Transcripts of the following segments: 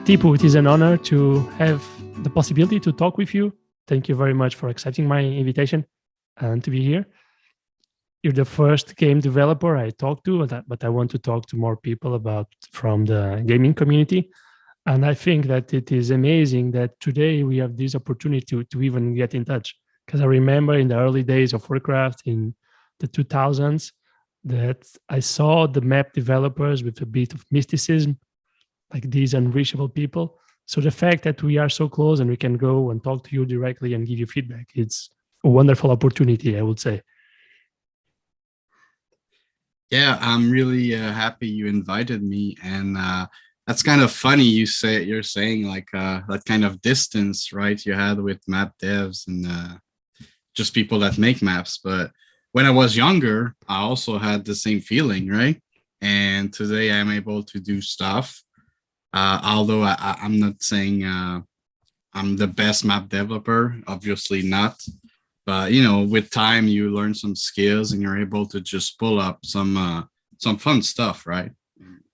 Tipou, it is an honor to have the possibility to talk with you. Thank you very much for accepting my invitation and to be here. You're the first game developer I talked to, but I want to talk to more people from the gaming community. And I think that it is amazing that today we have this opportunity to even get in touch. Because I remember in the early days of Warcraft in the 2000s that I saw the map developers with a bit of mysticism, like these unreachable people. So the fact that we are so close and we can go and talk to you directly and give you feedback, it's a wonderful opportunity, I would say. Yeah, I'm really happy you invited me, and that's kind of funny. You're saying like that kind of distance, right? You had with map devs and just people that make maps. But when I was younger, I also had the same feeling, right? And today I'm able to do stuff. Although I'm not saying I'm the best map developer, obviously not. But with time, you learn some skills, and you're able to just pull up some fun stuff, right?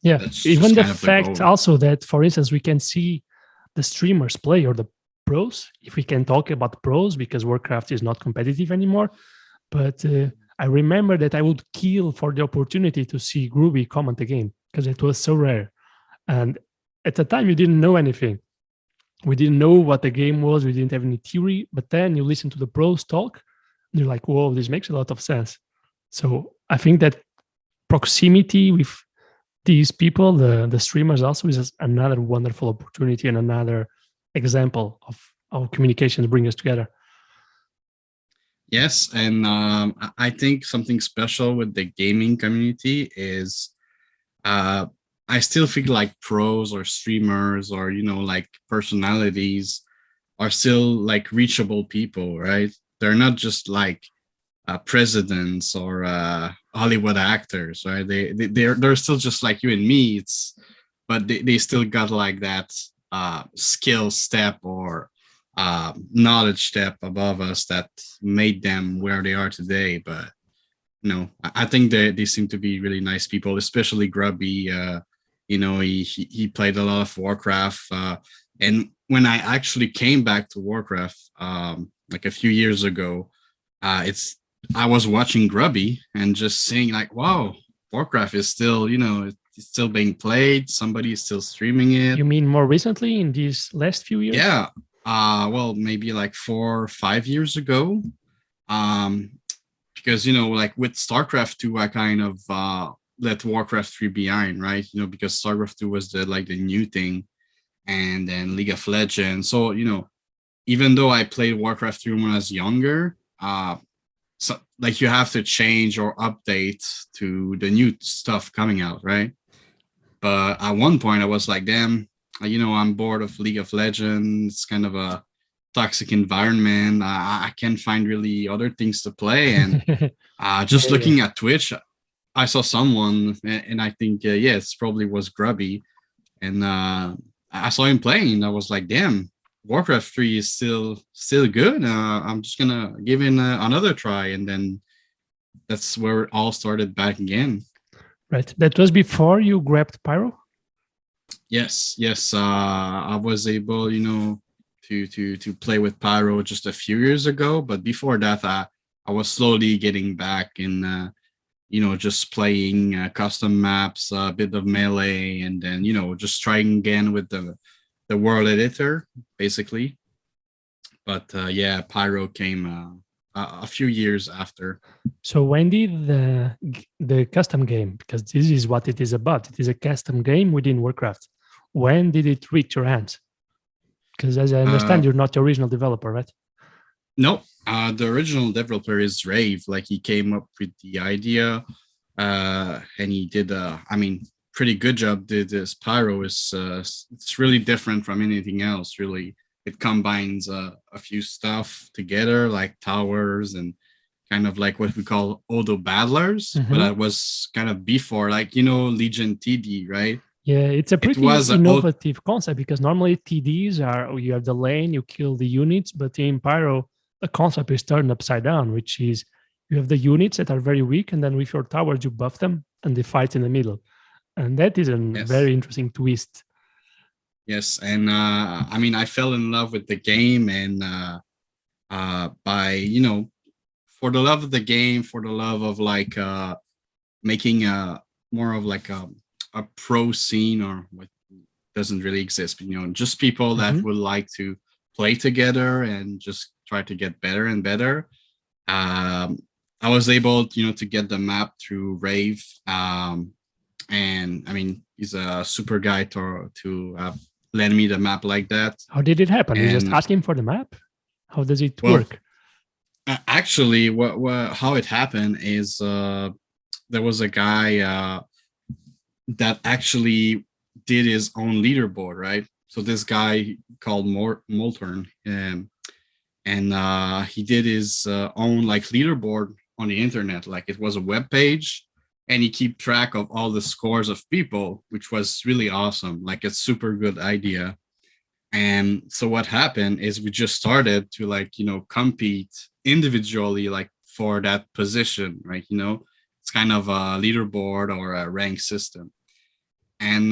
Yeah, That's even just the kind of fact also that, for instance, we can see the streamers play or the pros, if we can talk about pros, because Warcraft is not competitive anymore. But I remember that I would kill for the opportunity to see Groovy comment the game because it was so rare. And at the time, you didn't know anything. We didn't know what the game was. We didn't have any theory. But then you listen to the pros talk, and you're like, whoa, this makes a lot of sense. So I think that proximity with these people, the streamers, also is another wonderful opportunity and another example of how communications bring us together. Yes, and I think something special with the gaming community is I still feel like pros or streamers or like personalities are still like reachable people, right? They're not just like presidents or Hollywood actors, right? They're still just like you and me. But they still got like that skill step or knowledge step above us that made them where they are today. But I think they seem to be really nice people, especially Grubby. He played a lot of Warcraft, and when I actually came back to Warcraft, like a few years ago, I was watching Grubby and just saying like, wow, Warcraft is still, it's still being played. Somebody is still streaming it. You mean more recently in these last few years? Yeah. Well, maybe like 4 or 5 years ago. Because like with StarCraft 2, I kind of let Warcraft 3 behind, right? Because StarCraft 2 was the new thing, and then League of Legends. So even though I played Warcraft 3 when I was younger, so like you have to change or update to the new stuff coming out, right? But at one point I was like, damn, I'm bored of League of Legends. It's kind of a toxic environment. I can't find really other things to play. And just looking at Twitch, I saw someone, and I think, yes, probably was Grubby. And I saw him playing, and I was like, damn, Warcraft 3 is still good. I'm just gonna give it another try, and then that's where it all started back again. Right. That was before you grabbed Pyro? Yes. I was able, to play with Pyro just a few years ago, but before that, I was slowly getting back in, just playing custom maps, a bit of melee, and then just trying again with the world editor, basically. But yeah, Pyro came a few years after. So when did the custom game, because this is what it is about, it is a custom game within Warcraft. When did it reach your hands? Because as I understand, you're not the original developer, right? No, the original developer is Rave. Like he came up with the idea, and he did pretty good job. This Pyro is it's really different from anything else. Really, it combines a few stuff together, like towers and kind of like what we call Odo battlers. But that was kind of before, like Legion TD, right? Yeah, it's a pretty innovative concept because normally TDs are you have the lane, you kill the units, but in Pyro, the concept is turned upside down, which is you have the units that are very weak, and then with your towers you buff them, and they fight in the middle, and that is a very interesting twist. Yes, and I mean, I fell in love with the game, and by for the love of the game, for the love of like making a more of like a pro scene, or what doesn't really exist, but just people that Mhm. would like to play together and just try to get better and better. Um, I was able, to get the map through Rave, and I mean, he's a super guy to lend me the map like that. How did it happen? You just And ask him for the map? How does it well, work? actually, what how it happened is there was a guy that actually did his own leaderboard, right? So this guy called Moltern, and he did his own like leaderboard on the internet. Like it was a web page, and he keep track of all the scores of people, which was really awesome. Like a super good idea. And so what happened is we just started to like compete individually, like for that position, right? It's kind of a leaderboard or a rank system. And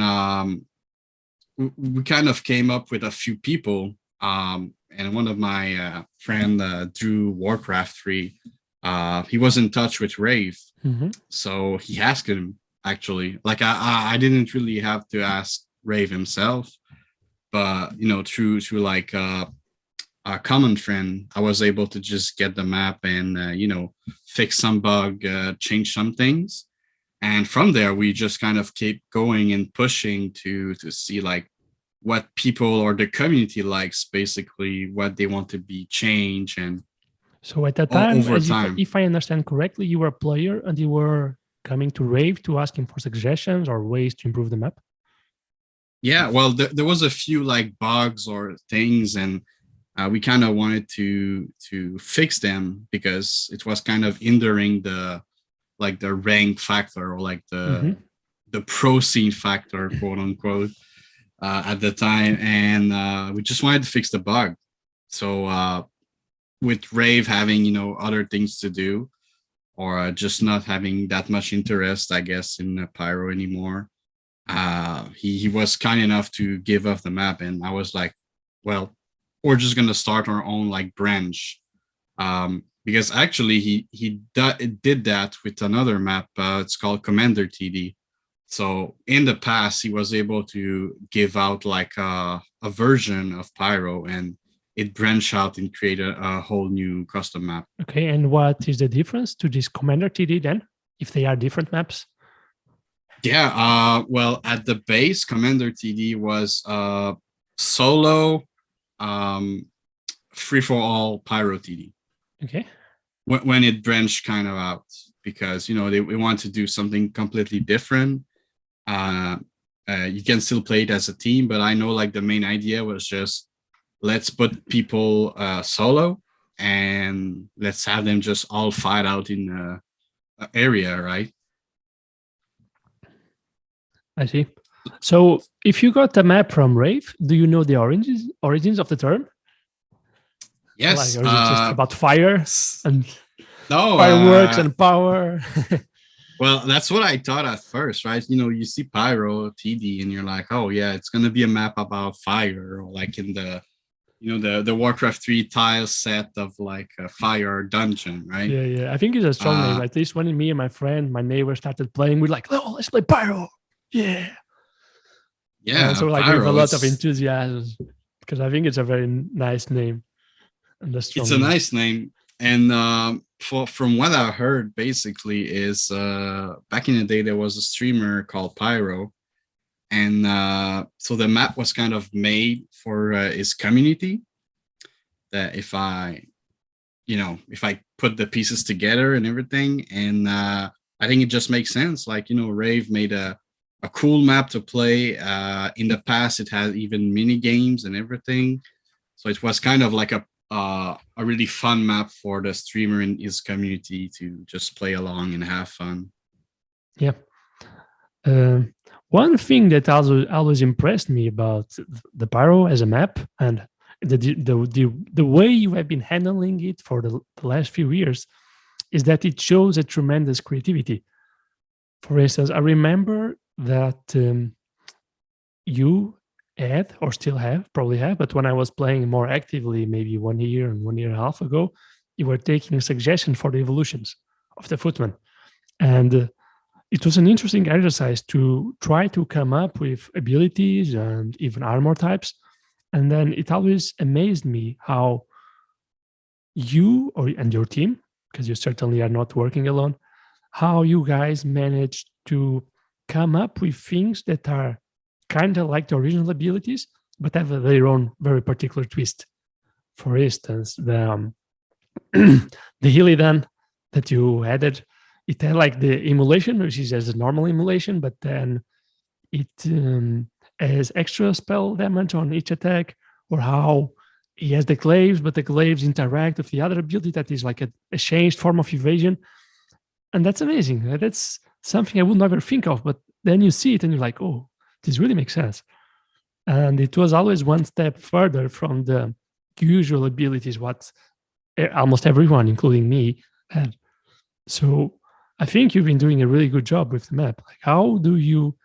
we kind of came up with a few people, and one of my friend drew Warcraft 3. He was in touch with Rave, Mhm. so he asked him, actually. Like I didn't really have to ask Rave himself, but through like a common friend, I was able to just get the map and fix some bug, change some things. And from there we just kind of keep going and pushing to see like what people or the community likes, basically what they want to be changed, and So at that time, over as time. if I understand correctly, you were a player and you were coming to Rave to ask him for suggestions or ways to improve the map. Yeah, well, there was a few like bugs or things, and we kind of wanted to fix them because it was kind of hindering the like the rank factor, or like Mhm. the pro scene factor, quote unquote, at the time. And we just wanted to fix the bug. So with Rave having other things to do, or just not having that much interest, I guess, in Pyro anymore, he was kind enough to give up the map, and I was like, well, we're just gonna start our own like branch. Because actually did that with another map. It's called Commander TD. So in the past, he was able to give out like a version of Pyro, and it branched out and created a whole new custom map. Okay, and what is the difference to this Commander TD then, if they are different maps? Yeah, well, at the base, Commander TD was solo, um, free for all Pyro TD. Okay. When it branched kind of out, because we want to do something completely different. Uh, you can still play it as a team, but I know like the main idea was just let's put people solo, and let's have them just all fight out in the area, right? I see. So if you got the map from Rave, do you know the origins of the term? Like, Yes. or is it just about fire and No. fireworks and power? Well, that's what I thought at first, right? You see Pyro TD, and you're like, oh yeah, it's gonna be a map about fire, or like in the Warcraft 3 tile set of like a fire dungeon, right? Yeah, yeah. I think it's a strong name. Uh, At least when me and my friend, my neighbor started playing, we're like, oh, let's play Pyro. Yeah. yeah, So like with a Pyro. lot of enthusiasm, because I think it's a very nice name and a It's strong a name. nice name, and from what I heard, basically, is back in the day there was a streamer called Pyro, and so the map was kind of made for his community. That if I put the pieces together and everything, and I think it just makes sense. Like Rave made a cool map to play. In the past, it had even mini games and everything, so it was kind of like a really fun map for the streamer and his community to just play along and have fun. Yeah. One thing that always impressed me about the Pyro as a map, and the way you have been handling it for the last few years, is that it shows a tremendous creativity. For instance, I remember that you had or still have, probably have, but when I was playing more actively, maybe 1 year and 1.5 years ago, you were taking suggestions for the evolutions of the footman. And it was an interesting exercise to try to come up with abilities and even armor types. And then it always amazed me how you and your team, because you certainly are not working alone, how you guys managed to come up with things that are kind of like the original abilities, but have their own very particular twist. For instance, the Hillidan that you added, it had like the emulation, which is as a normal emulation, but then it has extra spell damage on each attack, or how he has the glaives, but the glaives interact with the other ability that is like a changed form of evasion. And that's amazing. That's something I would never think of, but then you see it and you're like, oh, this really makes sense. And it was always one step further from the usual abilities, what almost everyone, including me, had. So I think you've been doing a really good job with the map. Like, how do you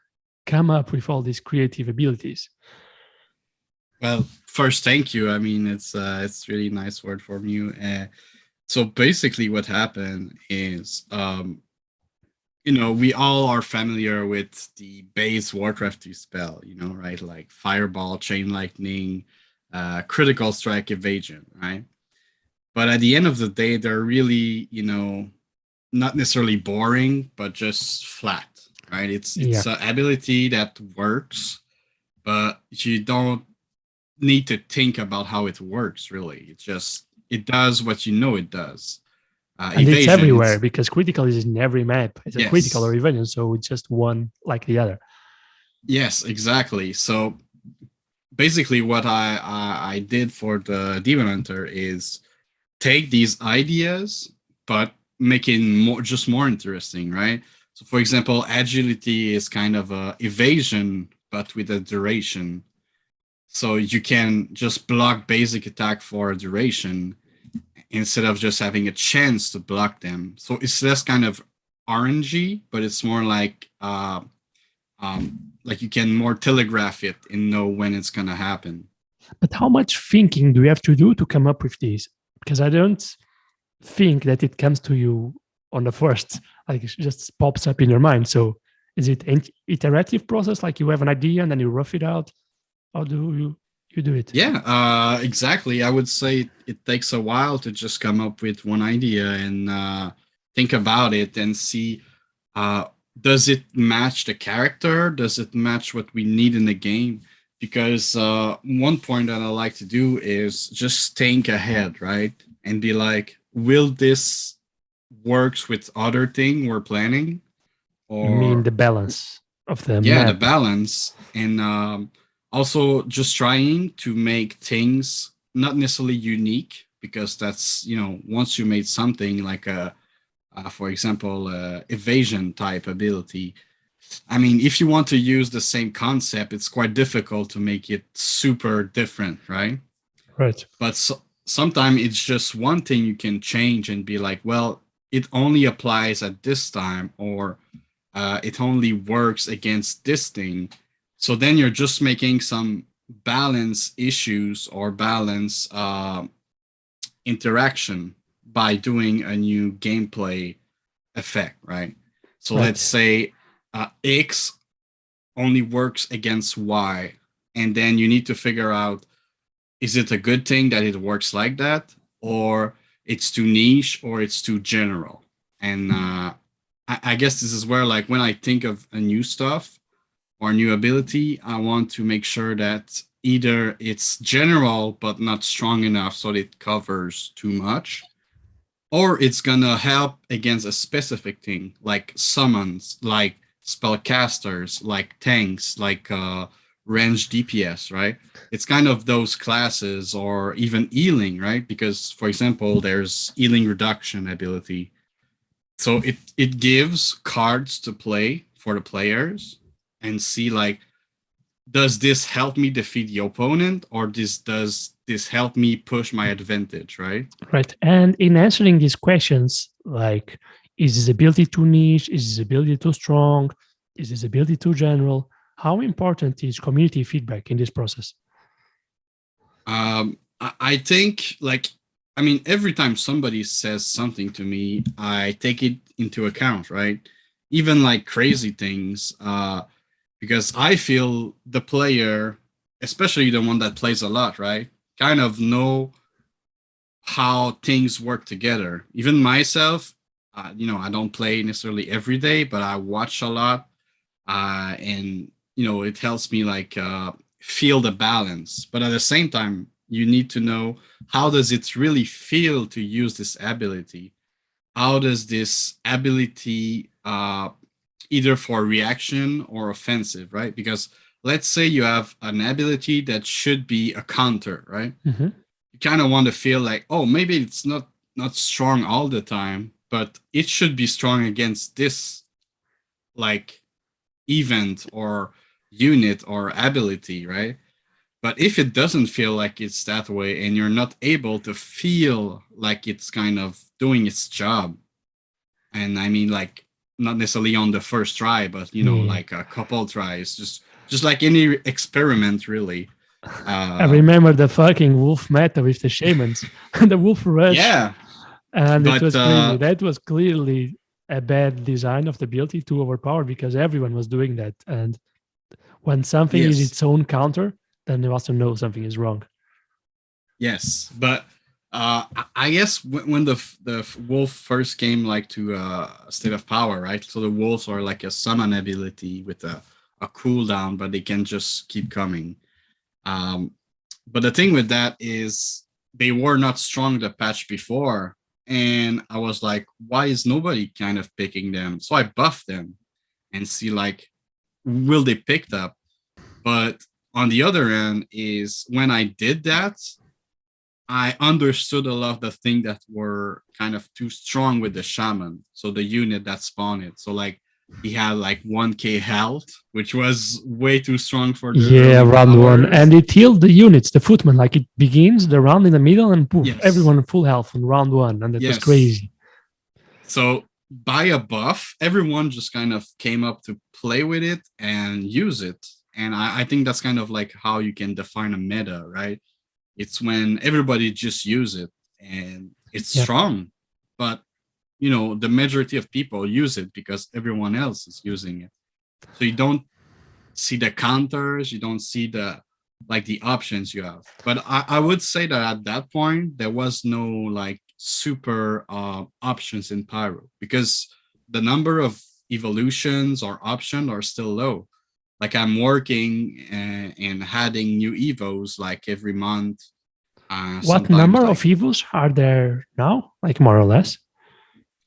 come up with all these creative abilities? Well, first, thank you. I mean, it's really nice word from you. So basically, what happened is, we all are familiar with the base Warcraft 2 spell, right? Like Fireball, Chain Lightning, Critical Strike, Evasion, right? But at the end of the day, they're really, not necessarily boring, but just flat, right? It's an ability that works, but you don't need to think about how it works, really. It does what you know it does. And evasion, it's everywhere because critical is in every map. It's a critical or evasion, so it's just one like the other. Yes, exactly. So basically what I did for the Demon Hunter is take these ideas, but make it more interesting, right? So for example, agility is kind of a evasion, but with a duration. So you can just block basic attack for a duration instead of just having a chance to block them. So it's less kind of RNG, but it's more like you can more telegraph it and know when it's gonna happen. But how much thinking do you have to do to come up with these? Because I don't think that it comes to you on the first, like it just pops up in your mind. So is it an iterative process, like you have an idea and then you rough it out? How do you do it? Yeah, exactly. I would say it takes a while to just come up with one idea and think about it and see, does it match the character? Does it match what we need in the game? Because one point that I like to do is just think ahead, right? And be like, will this works with other thing we're planning? Or you mean the balance of the map? The balance. And also just trying to make things not necessarily unique, because that's, once you made something like for example, evasion type ability, I mean, if you want to use the same concept, it's quite difficult to make it super different, right? Right. But sometimes it's just one thing you can change and be like, well, it only applies at this time, or it only works against this thing. So then you're just making some balance issues or balance interaction by doing a new gameplay effect, right? So let's say X only works against Y, and then you need to figure out, is it a good thing that it works like that, or it's too niche, or it's too general? And I guess this is where, like, when I think of a new stuff or new ability, I want to make sure that either it's general but not strong enough so that it covers too much, or it's gonna help against a specific thing, like summons, like spellcasters, like tanks, like range DPS, right? It's kind of those classes, or even healing, right? Because, for example, there's healing reduction ability. So it gives cards to play for the players and see, like, does this help me defeat the opponent, or does this help me push my advantage, right? Right. And in answering these questions, like, is this ability too niche? Is this ability too strong? Is this ability too general? how important is community feedback in this process? I think like, I mean, every time somebody says something to me, I take it into account, right? Even like crazy things, because I feel the player, especially the one that plays a lot, right, kind of know how things work together. Even myself, I don't play necessarily every day, but I watch a lot, and it helps me like feel the balance. But at the same time, you need to know how does it really feel to use this ability. How does this ability either for reaction or offensive, right? Because let's say you have an ability that should be a counter, right? Mm-hmm. You kind of want to feel like, oh, maybe it's not strong all the time, but it should be strong against this like event or unit or ability, right? But if it doesn't feel like it's that way and you're not able to feel like it's kind of doing its job, and I mean like not necessarily on the first try, but Yeah. like a couple tries, just like any experiment really. I Uh remember the fucking wolf meta with the shamans and the wolf rush, yeah, and it but was crazy. That was clearly a bad design of the ability to overpower because everyone was doing that. And when something is yes, its own counter, then you also know something is wrong. yes, but I guess when the wolf first came like to state of power, right? So the wolves are like a summon ability with a cooldown, but they can just keep coming. Um, but the thing with that is they were not strong the patch before, and I was like, why is nobody kind of picking them? So I buffed them and see like will they pick up? But on the other end is when I did that, I understood a lot of the things that were kind of too strong with the shaman. So the unit that spawned it. So like he had like 1k health, which was way too strong for the Yeah, early round one. And powers. it healed the units, the footman. Like it begins the round in the middle and poof, Yes. everyone full health on round one. And that was Yes. crazy. So by a buff, everyone just kind of came up to play with it and use it. And I think that's kind of like how you can define a meta, right? It's when everybody just use it and it's Yeah. strong. But the majority of people use it because everyone else is using it. So you don't see the counters, you don't see the options you have. But I would say that at that point there was no like super options in Pyro because the number of evolutions or options are still low. Like I'm working and adding new evos like every month. What Sometimes number of like evils are there now? Like more or less?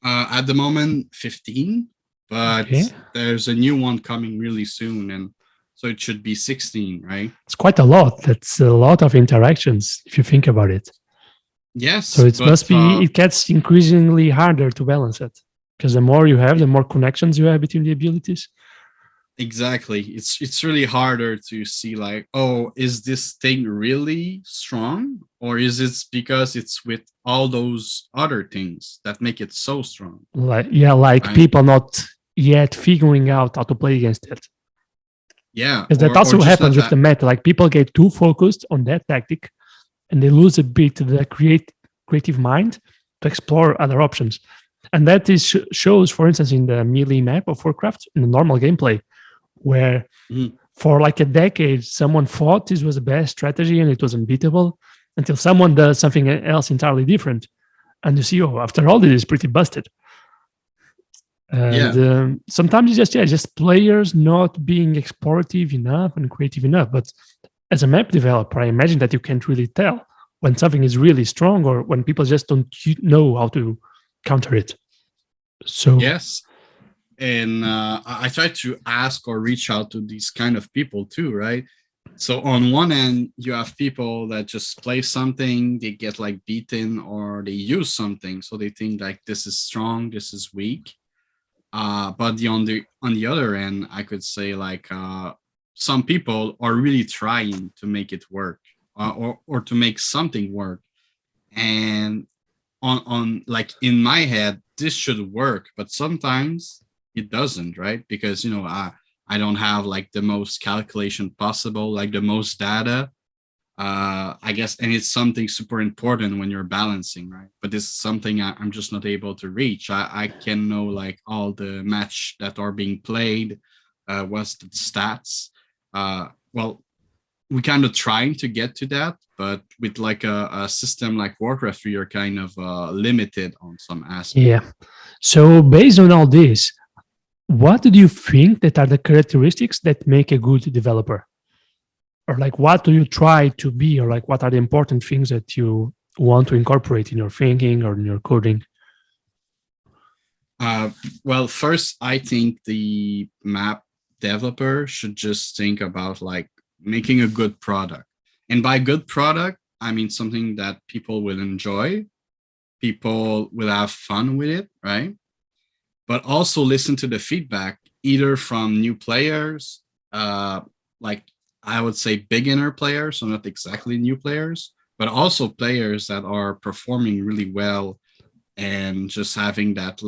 at the moment 15, but Okay. there's a new one coming really soon, and so it should be 16, right? It's quite a lot. That's a lot of interactions if you think about it. So Yes, it but must be, it gets increasingly harder to balance it because the more you have, the more connections you have between the abilities. exactly, it's really harder to see like, oh, is this thing really strong, or is it because it's with all those other things that make it so strong, Like, yeah, like right? people not yet figuring out how to play against it. Yeah, Because that or also just happens not with the that. meta. Like people get too focused on that tactic and they lose a bit the creative mind to explore other options. And that is shows, for instance, in the melee map of Warcraft, in the normal gameplay, where Mhm. for like a decade, someone thought this was the best strategy and it was unbeatable until someone does something else entirely different. And you see, oh, after all, this is pretty busted. And Yeah. sometimes it's just players not being explorative enough and creative enough. But as a map developer, I imagine that you can't really tell when something is really strong or when people just don't know how to counter it. So Yes, and I try to ask or reach out to these kind of people too, right? So on one end, you have people that just play something, they get like beaten, or they use something, so they think like this is strong, this is weak. But on the other end, I could say like some people are really trying to make it work, or to make something work, and on like in my head this should work, but sometimes it doesn't, right? Because I don't have like the most calculation possible, like the most data. I guess, and it's something super important when you're balancing, right? But this is something I'm just not able to reach. I can know like all the match that are being played, what's the stats. Well, we kind of trying to get to that, but with like a system like Warcraft, we are kind of limited on some aspects. Yeah. So based on all this, what do you think that are the characteristics that make a good developer? Or like what do you try to be, or like what are the important things that you want to incorporate in your thinking or in your coding? Uh, well, first, I think the map developer should just think about like making a good product. And by good product, I mean something that people will enjoy, people will have fun with it, right? But also listen to the feedback either from new players, like I would say beginner players, so not exactly new players, but also players that are performing really well and just having that,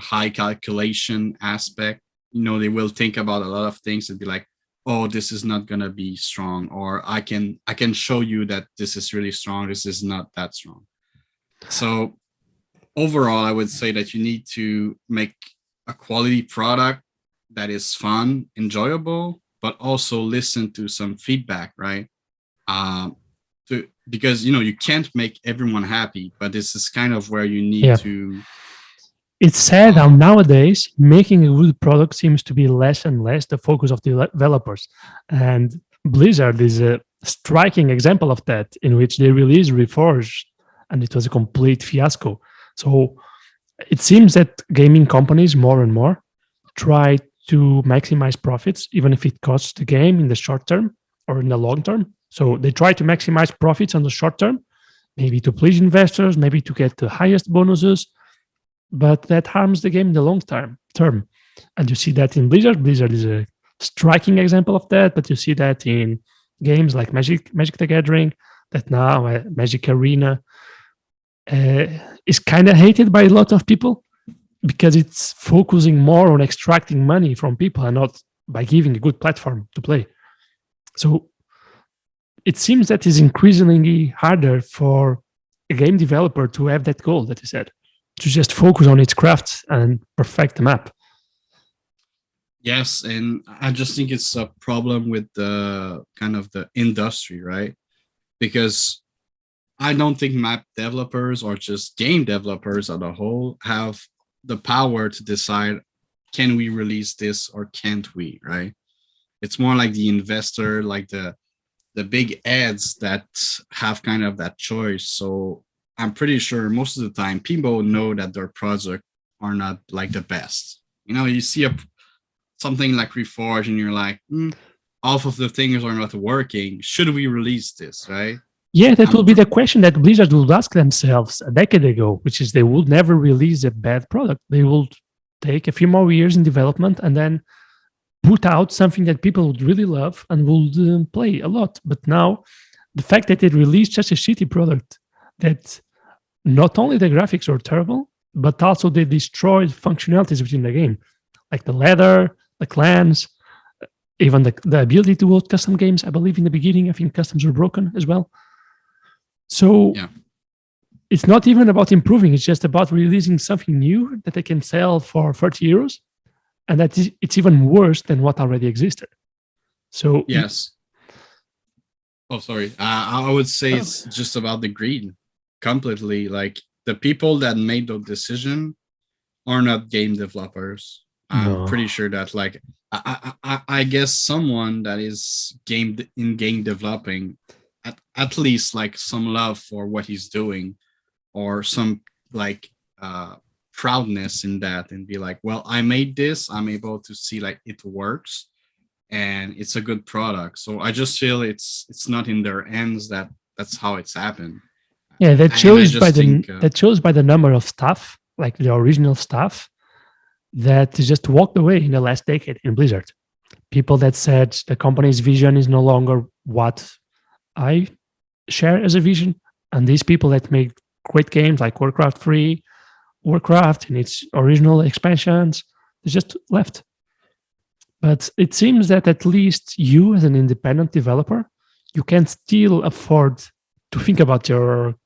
high calculation aspect. They will think about a lot of things and be like, oh, this is not going to be strong, or I can show you that this is really strong, this is not that strong. So overall, I would say that you need to make a quality product that is fun, enjoyable, but also listen to some feedback, right? Because you can't make everyone happy, but this is kind of where you need to. It's sad how nowadays making a good product seems to be less and less the focus of the developers. And Blizzard is a striking example of that, in which they released Reforged and it was a complete fiasco. So it seems that gaming companies more and more try to maximize profits, even if it costs the game in the short term or in the long term. So they try to maximize profits on the short term, maybe to please investors, maybe to get the highest bonuses, but that harms the game in the long term. And you see that in Blizzard. Blizzard is a striking example of that, but you see that in games like Magic the Gathering, that now Magic Arena is kind of hated by a lot of people because it's focusing more on extracting money from people and not by giving a good platform to play. So it seems that it's increasingly harder for a game developer to have that goal that you said, to just focus on its craft and perfect the map. Yes, and I just think it's a problem with the kind of the industry, right? Because I don't think map developers or just game developers as a whole have the power to decide, can we release this or can't we, right? It's more like the investor, like the big ads that have kind of that choice. So I'm pretty sure most of the time people know that their project are not like the best. You see something like Reforge and you're like, half of the things are not working. Should we release this, right? Yeah, that will be the question that Blizzard would ask themselves a decade ago, which is they would never release a bad product. They will take a few more years in development and then put out something that people would really love and would play a lot. But now, the fact that they released such a shitty product that not only the graphics are terrible, but also they destroyed functionalities within the game, like the ladder, the clans, even the ability to load custom games. I believe in the beginning, I think customs were broken as well. So it's not even about improving. It's just about releasing something new that they can sell for 30 euros. And that it's even worse than what already existed. So yes. Oh, sorry. I would say it's just about the greed completely. Like the people that made the decision are not game developers. I'm pretty sure that like I guess someone that is game developing at least like some love for what he's doing, or some like proudness in that, and be like, well, I made this, I'm able to see like it works and it's a good product. So I just feel it's not in their hands that's how it's happened. Yeah, that shows that shows by the number of staff, like the original staff, that just walked away in the last decade in Blizzard. People that said the company's vision is no longer what I share as a vision, and these people that make great games like Warcraft 3, Warcraft in its original expansions, they just left. But it seems that at least you, as an independent developer, you can still afford to think about your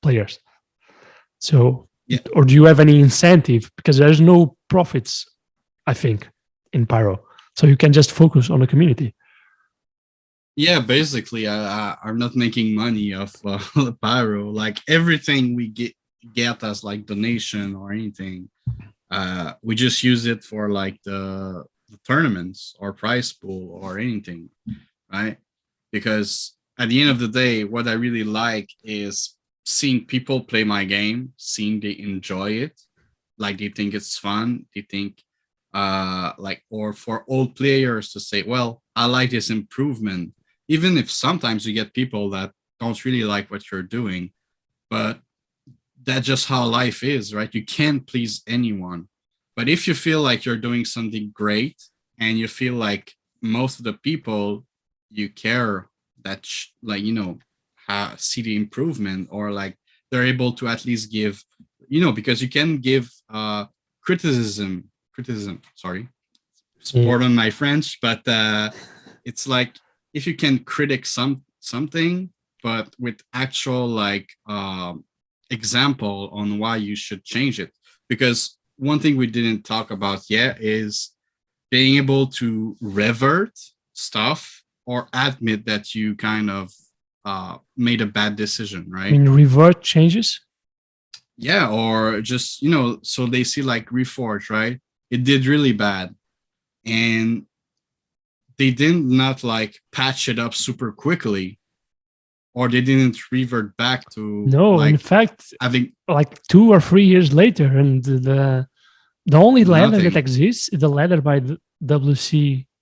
players. So, Yeah. or do you have any incentive? Because there's no profits, I think, in Pyro. So you can just focus on the community. Yeah, basically, I'm not making money off Pyro. Like everything we get as like donation or anything, we just use it for like the tournaments or prize pool or anything, right? Because at the end of the day, what I really like is seeing people play my game, seeing they enjoy it, like they think it's fun, they think like, or for old players to say, well, I like this improvement, even if sometimes you get people that don't really like what you're doing, but that's just how life is, right? You can't please anyone. But if you feel like you're doing something great and you feel like most of the people you care that like, you know, see the improvement, or like they're able to at least give, you know, because you can give criticism, sorry, Yeah. pardon my French, but it's like if you can critic something, but with actual like example on why you should change it. Because one thing we didn't talk about yet is being able to revert stuff or admit that you kind of made a bad decision, I right? mean, revert changes. Yeah, or just, you know, so they see like Reforge, right? It did really bad, and they did not like patch it up super quickly, or they didn't revert back to No, in like fact, having like 2 or 3 years later, and the only ladder that nothing. exists is the ladder by the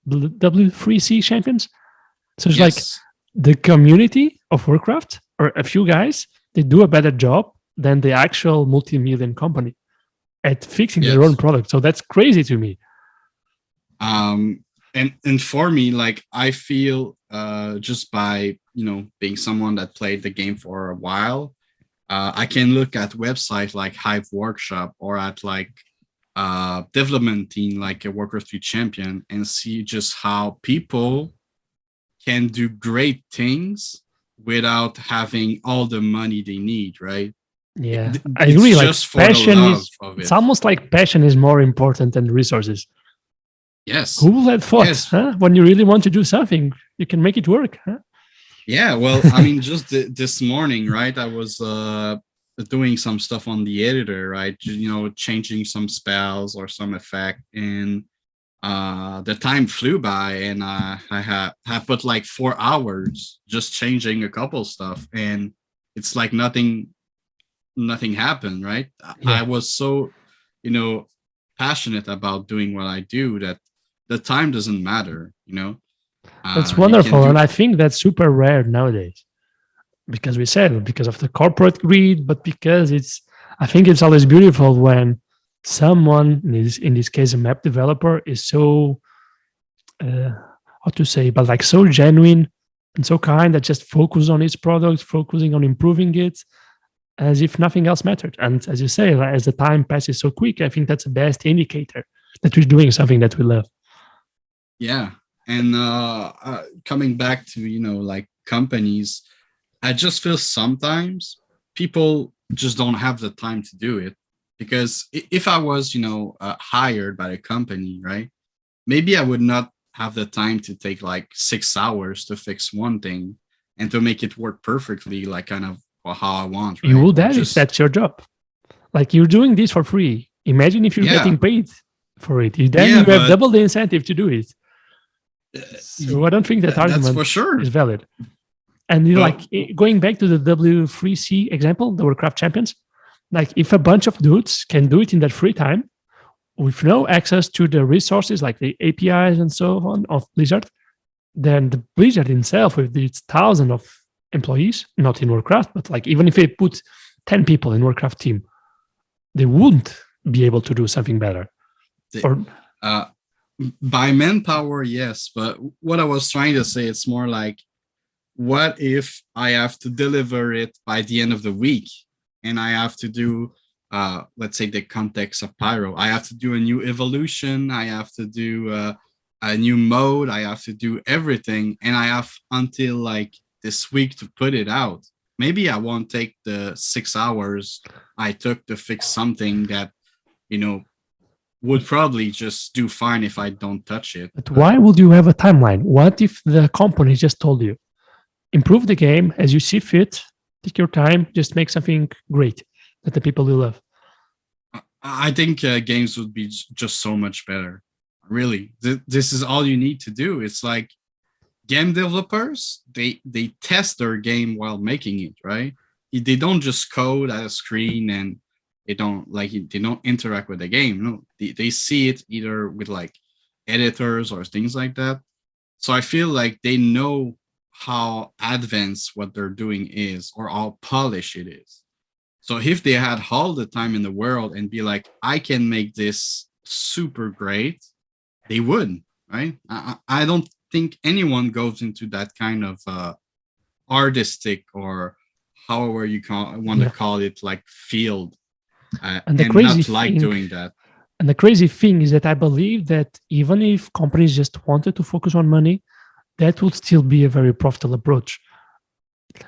W3C champions. So it's like Yes, the community of Warcraft, or a few guys, they do a better job than the actual multi-million company at fixing their own yes. product. So that's crazy to me. um and for me, like I feel just by, you know, being someone that played the game for a while, I can look at websites like Hive Workshop or at like development team like a Warcraft 3 champion and see just how people can do great things without having all the money they need, right? Yeah, I It's agree. Like just for the passion love is, of it's it. almost like passion is more important than resources. Yes, Who would have thought, yes. huh? When you really want to do something, you can make it work, huh? Yeah, well, I mean, just this morning, right? I was doing some stuff on the editor, right? You know, changing some spells or some effect, and the time flew by, and I have put like 4 hours just changing a couple stuff, and it's like nothing happened, right? I Yeah, was so, you know, passionate about doing what I do that the time doesn't matter, you know. that's You can wonderful. do. And I think that's super rare nowadays because we said because of the corporate greed, but because it's, I think it's always beautiful when someone, in this case, a map developer, is so, uh, how to say, but like so genuine and so kind that just focus on his product, focusing on improving it as if nothing else mattered. And as you say, like, as the time passes so quick, I think that's the best indicator that we're doing something that we love. Yeah. And coming back to, you know, like companies, I just feel sometimes people just don't have the time to do it. Because if I was, you know, hired by a company, right, maybe I would not have the time to take like 6 hours to fix one thing and to make it work perfectly, like kind of how I want, You right? would Or have if just, that's your job. Like you're doing this for free. Imagine if you're yeah, getting paid for it. Then yeah, you have but double the incentive to do it. So I don't think that that's for argument sure. is valid. And But like going back to the W3C example, the Warcraft champions, like if a bunch of dudes can do it in their free time with no access to the resources like the APIs and so on of Blizzard, then the Blizzard itself, with its thousands of employees, not in Warcraft, but like even if they put 10 people in Warcraft team, they wouldn't be able to do something better. the, Or uh, by manpower, yes. But what I was trying to say, it's more like, what if I have to deliver it by the end of the week, and I have to do, let's say, the context of Pyro. I have to do a new evolution. I have to do a new mode. I have to do everything, and I have until like this week to put it out. Maybe I won't take the 6 hours I took to fix something that, you know, would probably just do fine if I don't touch it. But why would you have a timeline? What if the company just told you, improve the game as you see fit, take your time, just make something great that the people will love? I think games would be just so much better. Really, this is all you need to do. It's like game developers, they test their game while making it, right? They don't just code at a screen and they don't interact with the game. No, they see it either with like editors or things like that. So I feel like they know how advanced what they're doing is or how polished it is. So if they had all the time in the world and be like, I can make this super great, they would, right? I don't think anyone goes into that kind of artistic or however you want to call it, like field, and the and crazy not like thing, doing that. And the crazy thing is that I believe that even if companies just wanted to focus on money, that would still be a very profitable approach.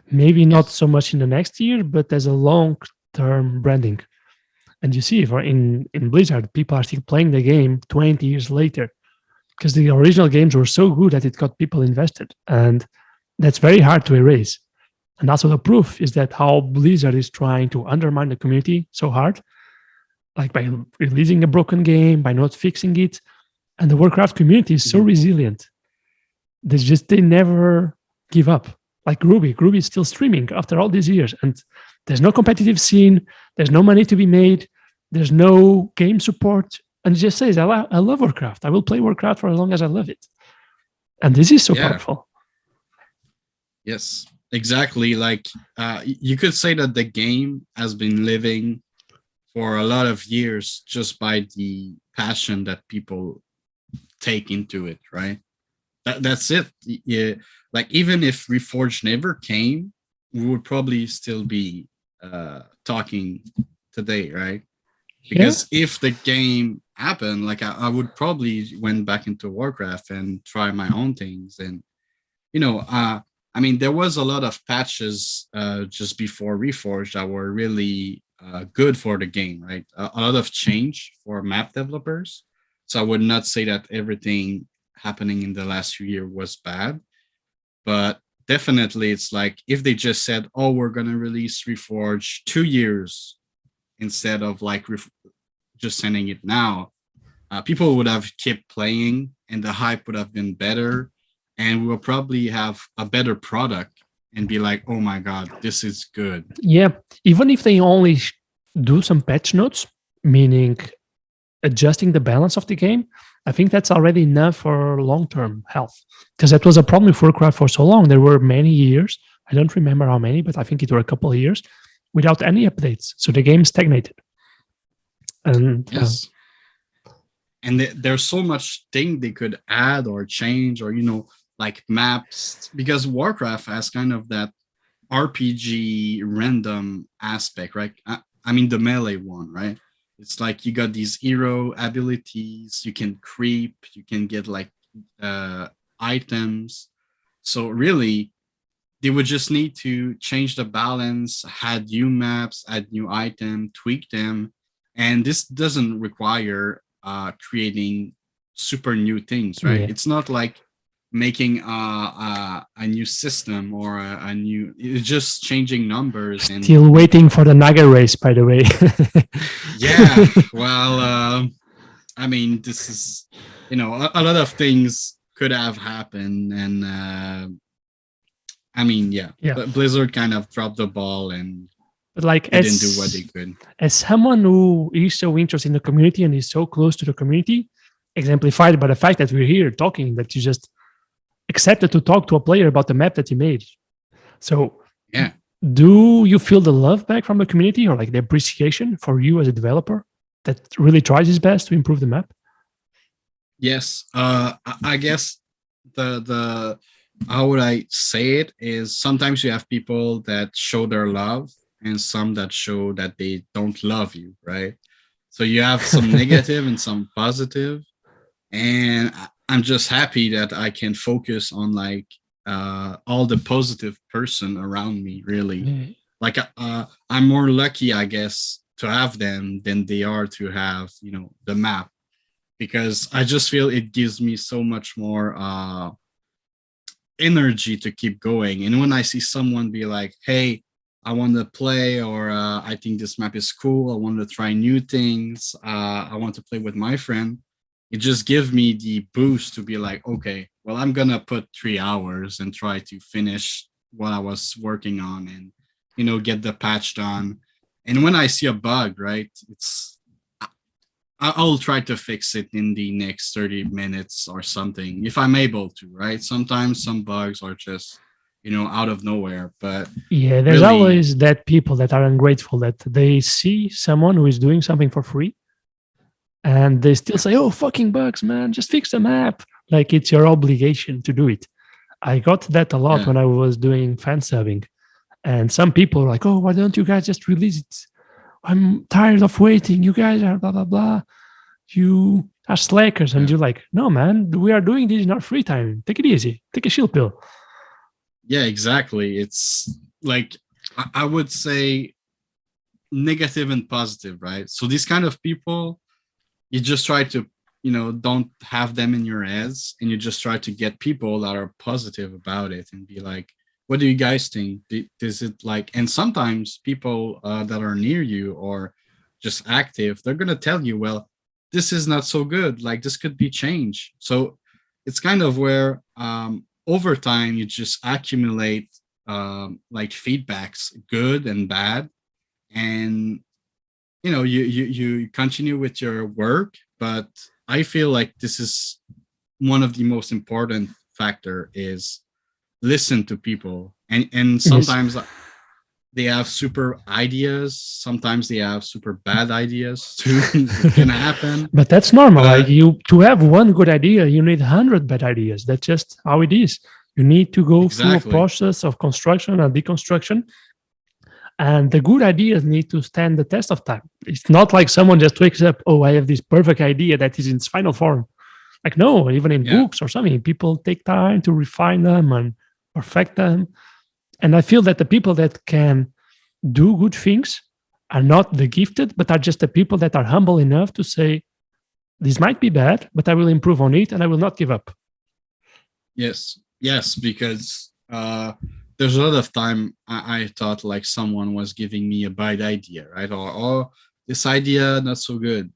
Maybe not so much in the next year, but as a long-term branding. And you see, in Blizzard, people are still playing the game 20 years later because the original games were so good that it got people invested. And that's very hard to erase. And also the proof is that how Blizzard is trying to undermine the community so hard, like by releasing a broken game, by not fixing it. And the Warcraft community is so resilient. They never give up. Like Ruby is still streaming after all these years. And there's no competitive scene. There's no money to be made. There's no game support. And it just says, I love Warcraft. I will play Warcraft for as long as I love it. And this is so powerful. Yes, exactly. Like you could say that the game has been living for a lot of years just by the passion that people take into it, right? That's it. Yeah, like even if Reforged never came, we would probably still be talking today, right? Because if the game happened, like I would probably went back into Warcraft and try my own things. And I mean, there was a lot of patches just before Reforged that were really good for the game, right? A lot of change for map developers. So I would not say that everything happening in the last few years was bad, but definitely it's like if they just said, oh, we're going to release Reforged 2 years instead of like just sending it now, people would have kept playing and the hype would have been better, and we'll probably have a better product and be like, oh my God, this is good. Yeah, even if they only do some patch notes, meaning adjusting the balance of the game, I think that's already enough for long-term health. Because that was a problem with Warcraft for so long. There were many years, I don't remember how many, but I think it were a couple of years, without any updates. So the game stagnated. And yes. And there's so much thing they could add or change or, like maps, because Warcraft has kind of that RPG random aspect, right? I mean, the melee one, right? It's like you got these hero abilities, you can creep, you can get like items. So really, they would just need to change the balance, add new maps, add new items, tweak them. And this doesn't require creating super new things, right? Yeah. It's not like making a new system or a new, it's just changing numbers. And still waiting for the Naga race, by the way. Yeah, well, I mean, this is, a lot of things could have happened. And I mean, yeah. But Blizzard kind of dropped the ball and like didn't do what they could. As someone who is so interested in the community and is so close to the community, exemplified by the fact that we're here talking, that you just accepted to talk to a player about the map that he made. So yeah, do you feel the love back from the community or like the appreciation for you as a developer that really tries his best to improve the map? Yes. I guess the how would I say it is sometimes you have people that show their love and some that show that they don't love you, right? So you have some negative and some positive. And I'm just happy that I can focus on like all the positive person around me. Really, Yeah. like I'm more lucky, I guess, to have them than they are to have the map, because I just feel it gives me so much more energy to keep going. And when I see someone be like, hey, I want to play, or I think this map is cool, I want to try new things, I want to play with my friend, it just gives me the boost to be like, okay, well, I'm gonna put 3 hours and try to finish what I was working on, and get the patch done. And when I see a bug, right, I'll try to fix it in the next 30 minutes or something if I'm able to, right? Sometimes some bugs are just, out of nowhere. But Yeah, there's really, always that people that are ungrateful that they see someone who is doing something for free and they still say, "Oh, fucking bugs, man, just fix the map." Like it's your obligation to do it. I got that a lot yeah, when I was doing fan subbing, and some people are like, "Oh, why don't you guys just release it? I'm tired of waiting. You guys are blah blah blah. You are slackers." And yeah, you're like, "No, man, we are doing this in our free time. Take it easy. Take a shield pill." yeah, exactly. It's like, I would say negative and positive, right? So these kind of people, you just try to, don't have them in your ads, and you just try to get people that are positive about it and be like, what do you guys think? Is it like, and sometimes people that are near you or just active, they're going to tell you, well, this is not so good. Like, this could be changed. So it's kind of where over time you just accumulate like feedbacks, good and bad. And you continue with your work, but I feel like this is one of the most important factor is listen to people. And Yes. sometimes they have super ideas, sometimes they have super bad ideas too. It can happen. But that's normal. Like But you to have one good idea, you need 100 bad ideas. That's just how it is. You need to go through a exactly, process of construction and deconstruction. And the good ideas need to stand the test of time. It's not like someone just wakes up, "Oh, I have this perfect idea that is in its final form." Like, no, even in yeah, books or something, people take time to refine them and perfect them. And I feel that the people that can do good things are not the gifted, but are just the people that are humble enough to say, "This might be bad, but I will improve on it and I will not give up." yes, because there's a lot of time I thought like someone was giving me a bad idea, right? Or, this idea not so good.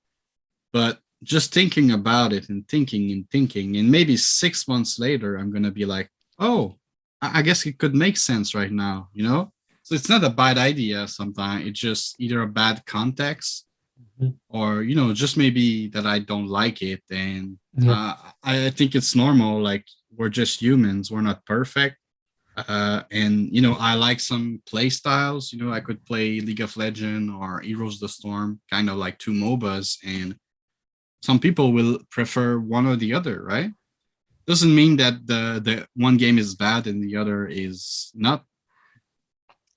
But just thinking about it and thinking, and maybe 6 months later, I'm gonna be like, oh, I guess it could make sense right now, you know? So it's not a bad idea sometimes. It's just either a bad context, Mhm. or, just maybe that I don't like it. And Yeah. I think it's normal. Like, we're just humans, we're not perfect. And I like some play styles. I could play League of Legends or Heroes of the Storm, kind of like two MOBAs, and some people will prefer one or the other, right? Doesn't mean that the one game is bad and the other is not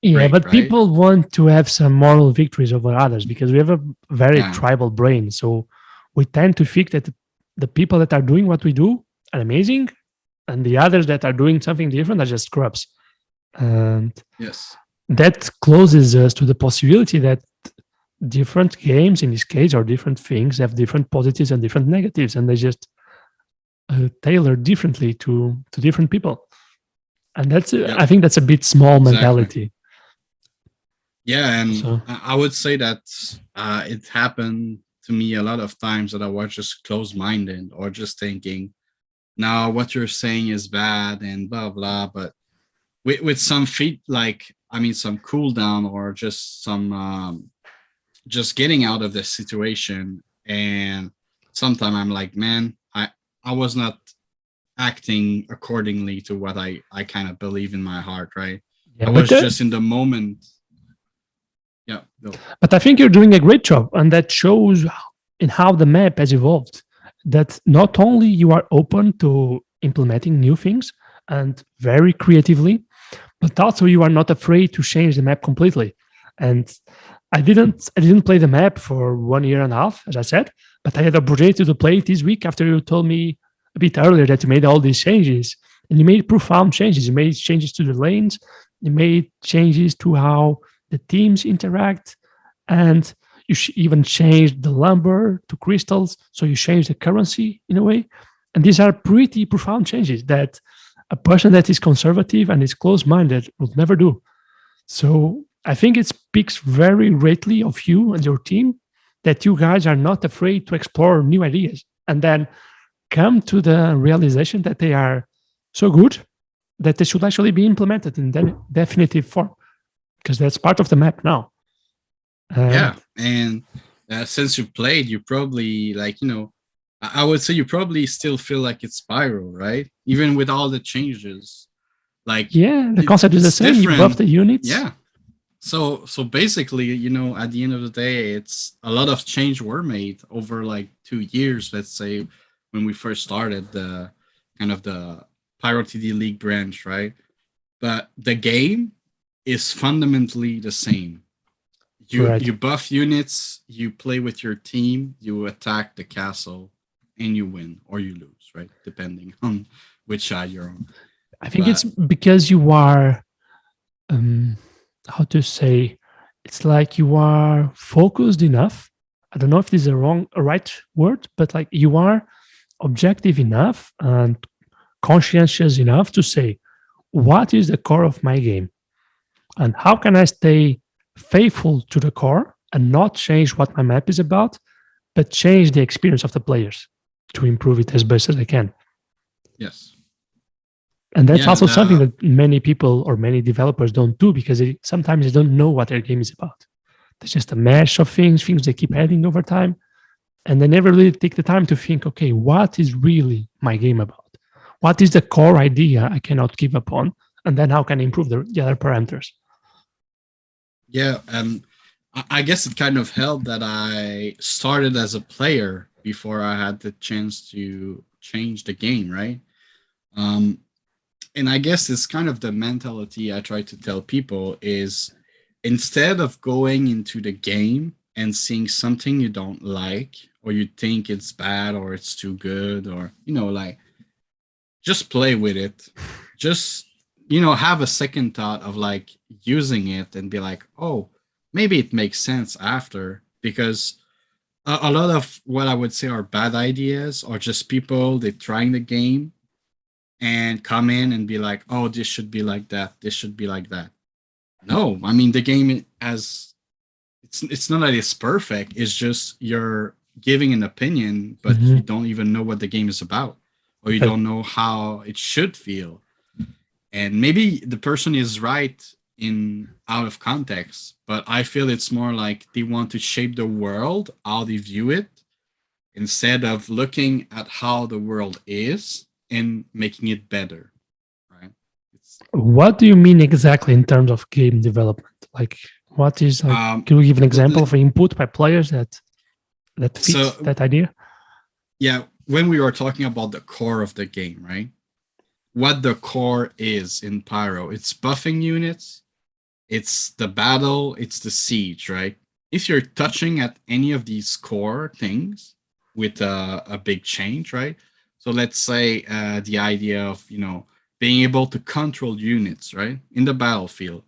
Yeah, great, but right? people want to have some moral victories over others because we have a very Yeah, tribal brain. So we tend to think that the people that are doing what we do are amazing, and the others that are doing something different are just scrubs. And yes, that closes us to the possibility that different games, in this case, or different things, have different positives and different negatives, and they just tailor differently to different people. And that's, yep, I think, that's a bit small exactly. mentality. Yeah, and So I would say that it happened to me a lot of times that I was just closed-minded or just thinking, now what you're saying is bad and blah blah. But with some feet, like, I mean, some cool down, or just some just getting out of the situation. And sometimes I'm like, man, I was not acting accordingly to what I kind of believe in my heart, right? yeah, I but was just in the moment. Yeah, no, but I think you're doing a great job, and that shows in how the map has evolved. That not only you are open to implementing new things and very creatively, but also you are not afraid to change the map completely. And I didn't play the map for 1 year and a half, as I said, but I had the opportunity to play it this week after you told me bit earlier that you made all these changes, and you made profound changes. You made changes to the lanes, you made changes to how the teams interact, and you even changed the lumber to crystals. So you changed the currency in a way. And these are pretty profound changes that a person that is conservative and is close minded would never do. So I think it speaks very greatly of you and your team that you guys are not afraid to explore new ideas and then come to the realization that they are so good that they should actually be implemented in definitive form, because that's part of the map now. Yeah, and since you played, you probably I would say you probably still feel like it's Pyro, right? Even with all the changes, like yeah, the concept is the same. different. You buff the units. Yeah. So basically, at the end of the day, it's a lot of change were made over like 2 years. Let's say when we first started the kind of the Pyro TD League branch, right? But the game is fundamentally the same. You buff units, you play with your team, you attack the castle, and you win or you lose, right? Depending on which side you're on. I think it's because you are, how to say, it's like you are focused enough. I don't know if this is a right word, but like you are objective enough and conscientious enough to say, what is the core of my game? And how can I stay faithful to the core and not change what my map is about, but change the experience of the players to improve it as best as I can? Yes. And that's also something that many people or many developers don't do, because sometimes they don't know what their game is about. There's just a mesh of things they keep adding over time. And they never really take the time to think, okay, what is really my game about? What is the core idea I cannot give up on? And then how can I improve the other parameters? Yeah, I guess it kind of helped that I started as a player before I had the chance to change the game, right? And I guess it's kind of the mentality I try to tell people is, instead of going into the game and seeing something you don't like or you think it's bad or it's too good, or like, just play with it. Just have a second thought of like using it and be like, oh, maybe it makes sense after. Because a lot of what I would say are bad ideas are just people, they're trying the game and come in and be like, oh, this should be like that, this should be like that. No, I mean, the game has, it's not that it's perfect, it's just you're giving an opinion, but you don't even know what the game is about, or you don't know how it should feel. And maybe the person is right in out of context, but I feel it's more like they want to shape the world how they view it, instead of looking at how the world is and making it better, right? What do you mean exactly in terms of game development? Like, what is like? Can you give an example of input by players that fits that idea? Yeah, when we were talking about the core of the game, right? What the core is in Pyro, it's buffing units, it's the battle, it's the siege, right? If you're touching at any of these core things with a big change, right? So let's say the idea of being able to control units, right, in the battlefield,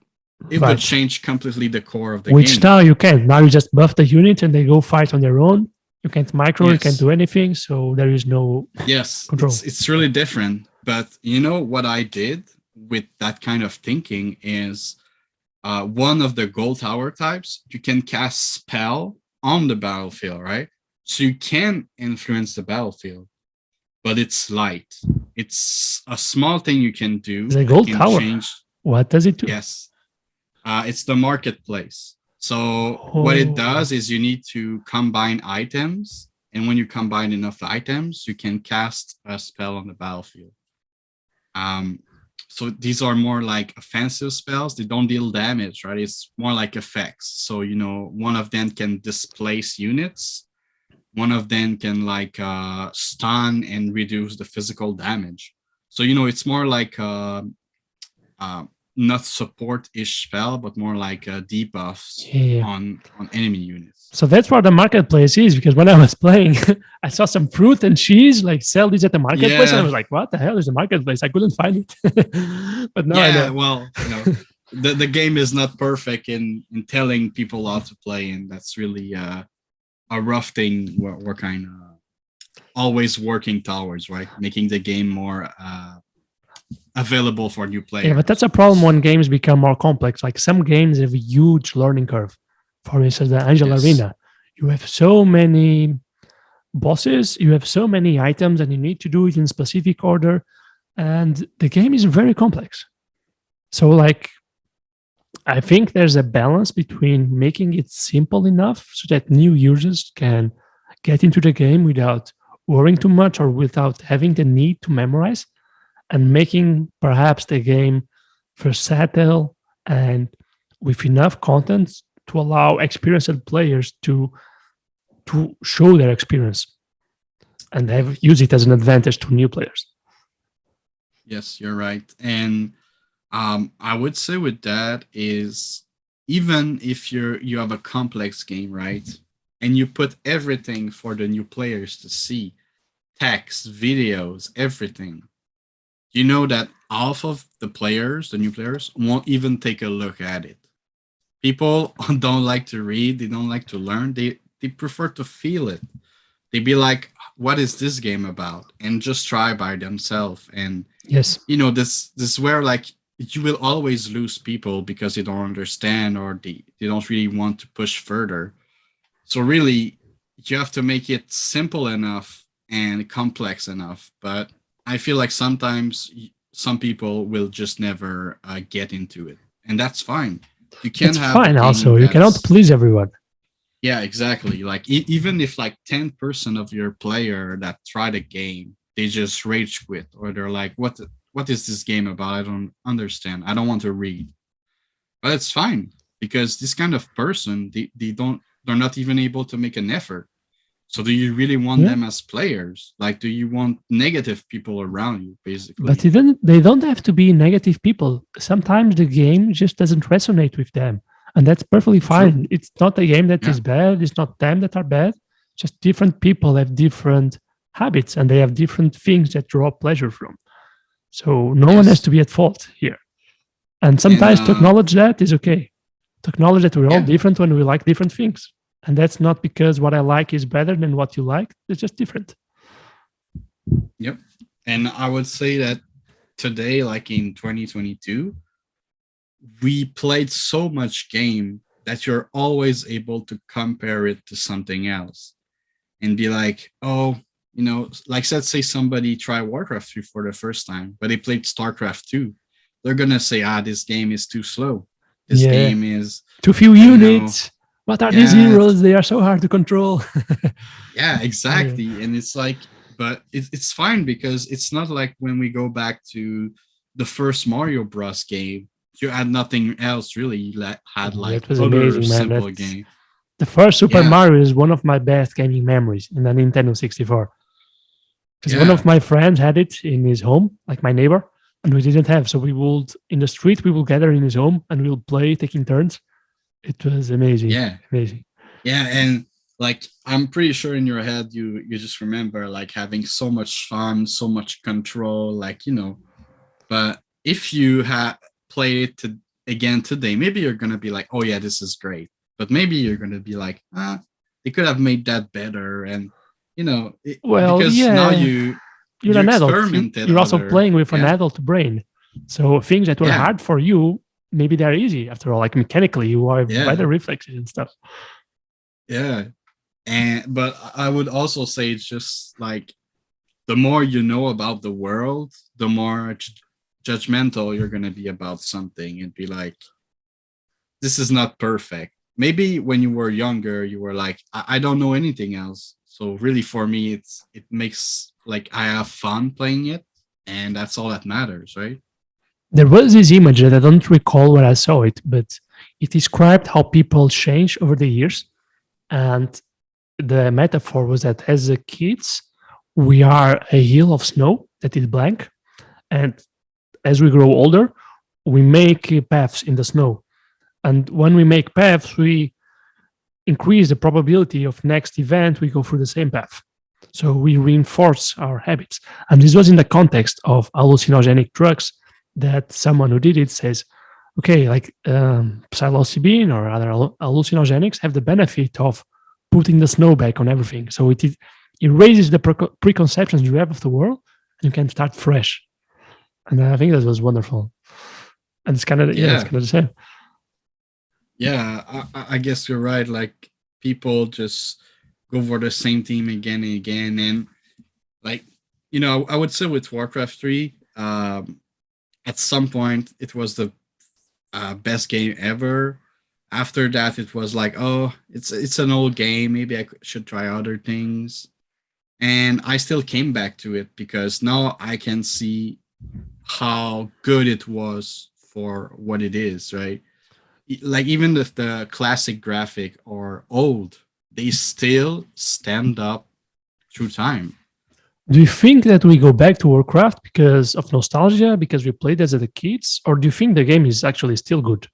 it would change completely the core of the game. Which now you can't. Now you just buff the unit and they go fight on their own. You can't micro, you can't do anything, so there is no control. It's really different. But what I did with that kind of thinking is, one of the gold tower types, you can cast spell on the battlefield, right? So you can influence the battlefield, but it's light. It's a small thing you can do. The gold tower. What does it do? Yes. It's the marketplace. So what it does is you need to combine items, and when you combine enough items, you can cast a spell on the battlefield. So these are more like offensive spells. They don't deal damage, right? It's more like effects. So one of them can displace units. One of them can like stun and reduce the physical damage. So it's more like not support-ish spell, but more like debuffs Yeah. on enemy units. So that's where the marketplace is, because when I was playing, I saw some fruit and cheese like sell these at the marketplace, and I Yeah, was like, "What the hell is the marketplace?" I couldn't find it, but now I yeah. know. Well, the game is not perfect in telling people how to play, and that's really a rough thing. We're kind of always working towards, right? Making the game more available for new Yeah, players. but that's a problem when games become more complex. Like some games have a huge learning curve. For instance, the Angel Yes. Arena, you have so many bosses, you have so many items, and you need to do it in specific order. And the game is very complex. So, like, I think there's a balance between making it simple enough so that new users can get into the game without worrying too much or without having the need to memorize, and making perhaps the game versatile and with enough content to allow experienced players to show their experience and use it as an advantage to new players. Yes, you're right. And I would say with that is, even if you have a complex game, right? And you put everything for the new players to see, text, videos, everything. You know that half of the new players, won't even take a look at it. People don't like to read, they don't like to learn, they prefer to feel it. They be like, what is this game about? And just try by themselves. And Yes. this is where, like, you will always lose people because they don't understand, or they don't really want to push further. So really, you have to make it simple enough and complex enough. But I feel like sometimes some people will just never get into it, and that's fine. You can It's have a fine game also. You cannot that's, please everyone. yeah, exactly. Like even if like 10% of your player that tried a game, they just rage quit, or they're like, what is this game about? I don't understand. I don't want to read. But it's fine, because this kind of person, they're not even able to make an effort. So do you really want Yeah. them as players? Like, do you want negative people around you, But basically? even they don't have to be negative people. Sometimes the game just doesn't resonate with them. And that's perfectly True. fine. It's not a game that Yeah. is bad. It's not them that are bad. Just different people have different habits and they have different things that draw pleasure from. So no one has Yes. to be at fault here. And And sometimes to acknowledge that is okay. To acknowledge that we're all yeah. different when we like different things. And that's not because what I like is better than what you like. It's just different. Yep. And I would say that today, like in 2022, we played so much game that you're always able to compare it to something else and be like, oh, like, let's say somebody tried Warcraft 3 for the first time, but they played StarCraft 2. They're gonna say, this game is too slow. This Yeah. game is, Too few I don't know. units. What are these Yeah, heroes? They are so hard to control. yeah, Yeah. exactly. And it's like, but it's fine, because it's not like when we go back to the first Mario Bros. Game, you had nothing else really. You had like That was other amazing, man. simple That's game. the first Super Yeah, Mario is one of my best gaming memories in the Nintendo 64. Because one yeah, of my friends had it in his home, like my neighbor, and we didn't have. So we would in the street, we will gather in his home and we'll play, taking turns. It was amazing, yeah. amazing. Yeah, and like, I'm pretty sure in your head you just remember like having so much fun, so much control, like, but if you had played it again today, maybe you're gonna be like, oh yeah, this is great. But maybe you're gonna be like, they could have made that better. And Well, because now yeah, you're you an adult. experimented You're also other, playing with an yeah, adult brain. So things that were yeah, hard for you, maybe they're easy after all. Like mechanically, you have yeah, better reflexes and stuff. yeah. And but I would also say it's just like, the more you know about the world, the more judgmental you're going to be about something, and be like, this is not perfect. Maybe when you were younger, you were like, I don't know anything else. So really, for me, it makes like I have fun playing it, and that's all that matters, right? There was this image that I don't recall where I saw it, but it described how people change over the years. And the metaphor was that as a kids, we are a hill of snow that is blank. And as we grow older, we make paths in the snow. And when we make paths, we increase the probability of next event we go through the same path. So we reinforce our habits. And this was in the context of hallucinogenic drugs that someone who did it says, okay, like psilocybin or other hallucinogenics have the benefit of putting the snow back on everything. So it erases the preconceptions you have of the world and you can start fresh. And I think that was wonderful. And it's kind of, it's kind of the same. Yeah, I guess you're right. Like people just go for the same team again and again, and like I would say with Warcraft 3, at some point it was the best game ever. After that, it was like, oh, it's an old game. Maybe I should try other things, and I still came back to it because now I can see how good it was for what it is, right? Like even if the classic graphic are old, they still stand up through time. Do you think that we go back to Warcraft because of nostalgia, because we played as a kids, or do you think the game is actually still good,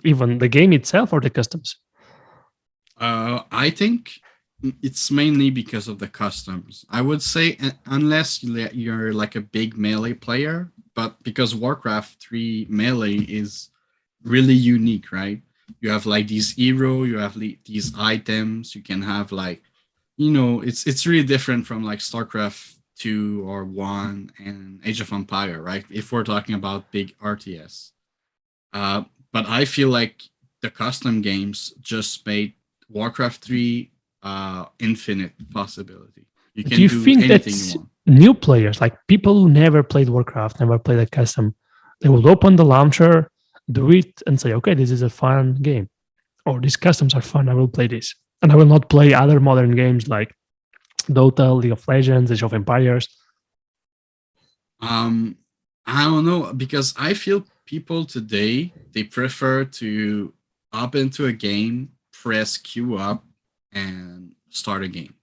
even the game itself or the customs? I think it's mainly because of the customs. I would say unless you're like a big melee player, but because Warcraft 3 melee is really unique, right? You have like these hero, you have these items, you can have like, it's really different from like StarCraft 2 or 1 and Age of Empire, right? If we're talking about big RTS. But I feel like the custom games just made Warcraft 3 infinite possibility. You Do can you do think that anything you want. new players, like people who never played Warcraft, never played a custom, they will open the launcher, do it, and say, okay, this is a fun game. Or these customs are fun, I will play this. And I will not play other modern games like Dota, League of Legends, Age of Empires. Um, I don't know because I feel people today they prefer to hop into a game, press queue up, and start a game.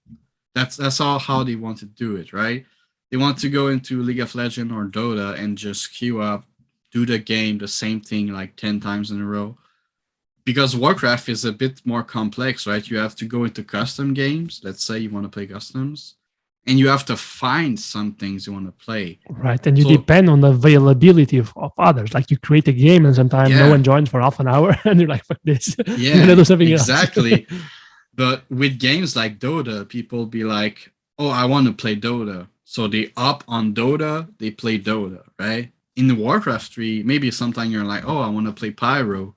That's all how they want to do it, right? They want to go into League of Legends or Dota and just queue up, do the game, the same thing like 10 times in a row. Because Warcraft is a bit more complex, right? You have to go into custom games. Let's say you want to play customs, and you have to find some things you want to play. Right. And you So depend on the availability of others. Like you create a game and sometimes no yeah, one joins for half an hour and you're like, fuck this. I'm yeah, gonna do something else. exactly. But with games like Dota, people be like, "Oh, I want to play Dota," so they up on Dota, they play Dota, right? In the Warcraft 3, maybe sometime you're like, "Oh, I want to play Pyro,"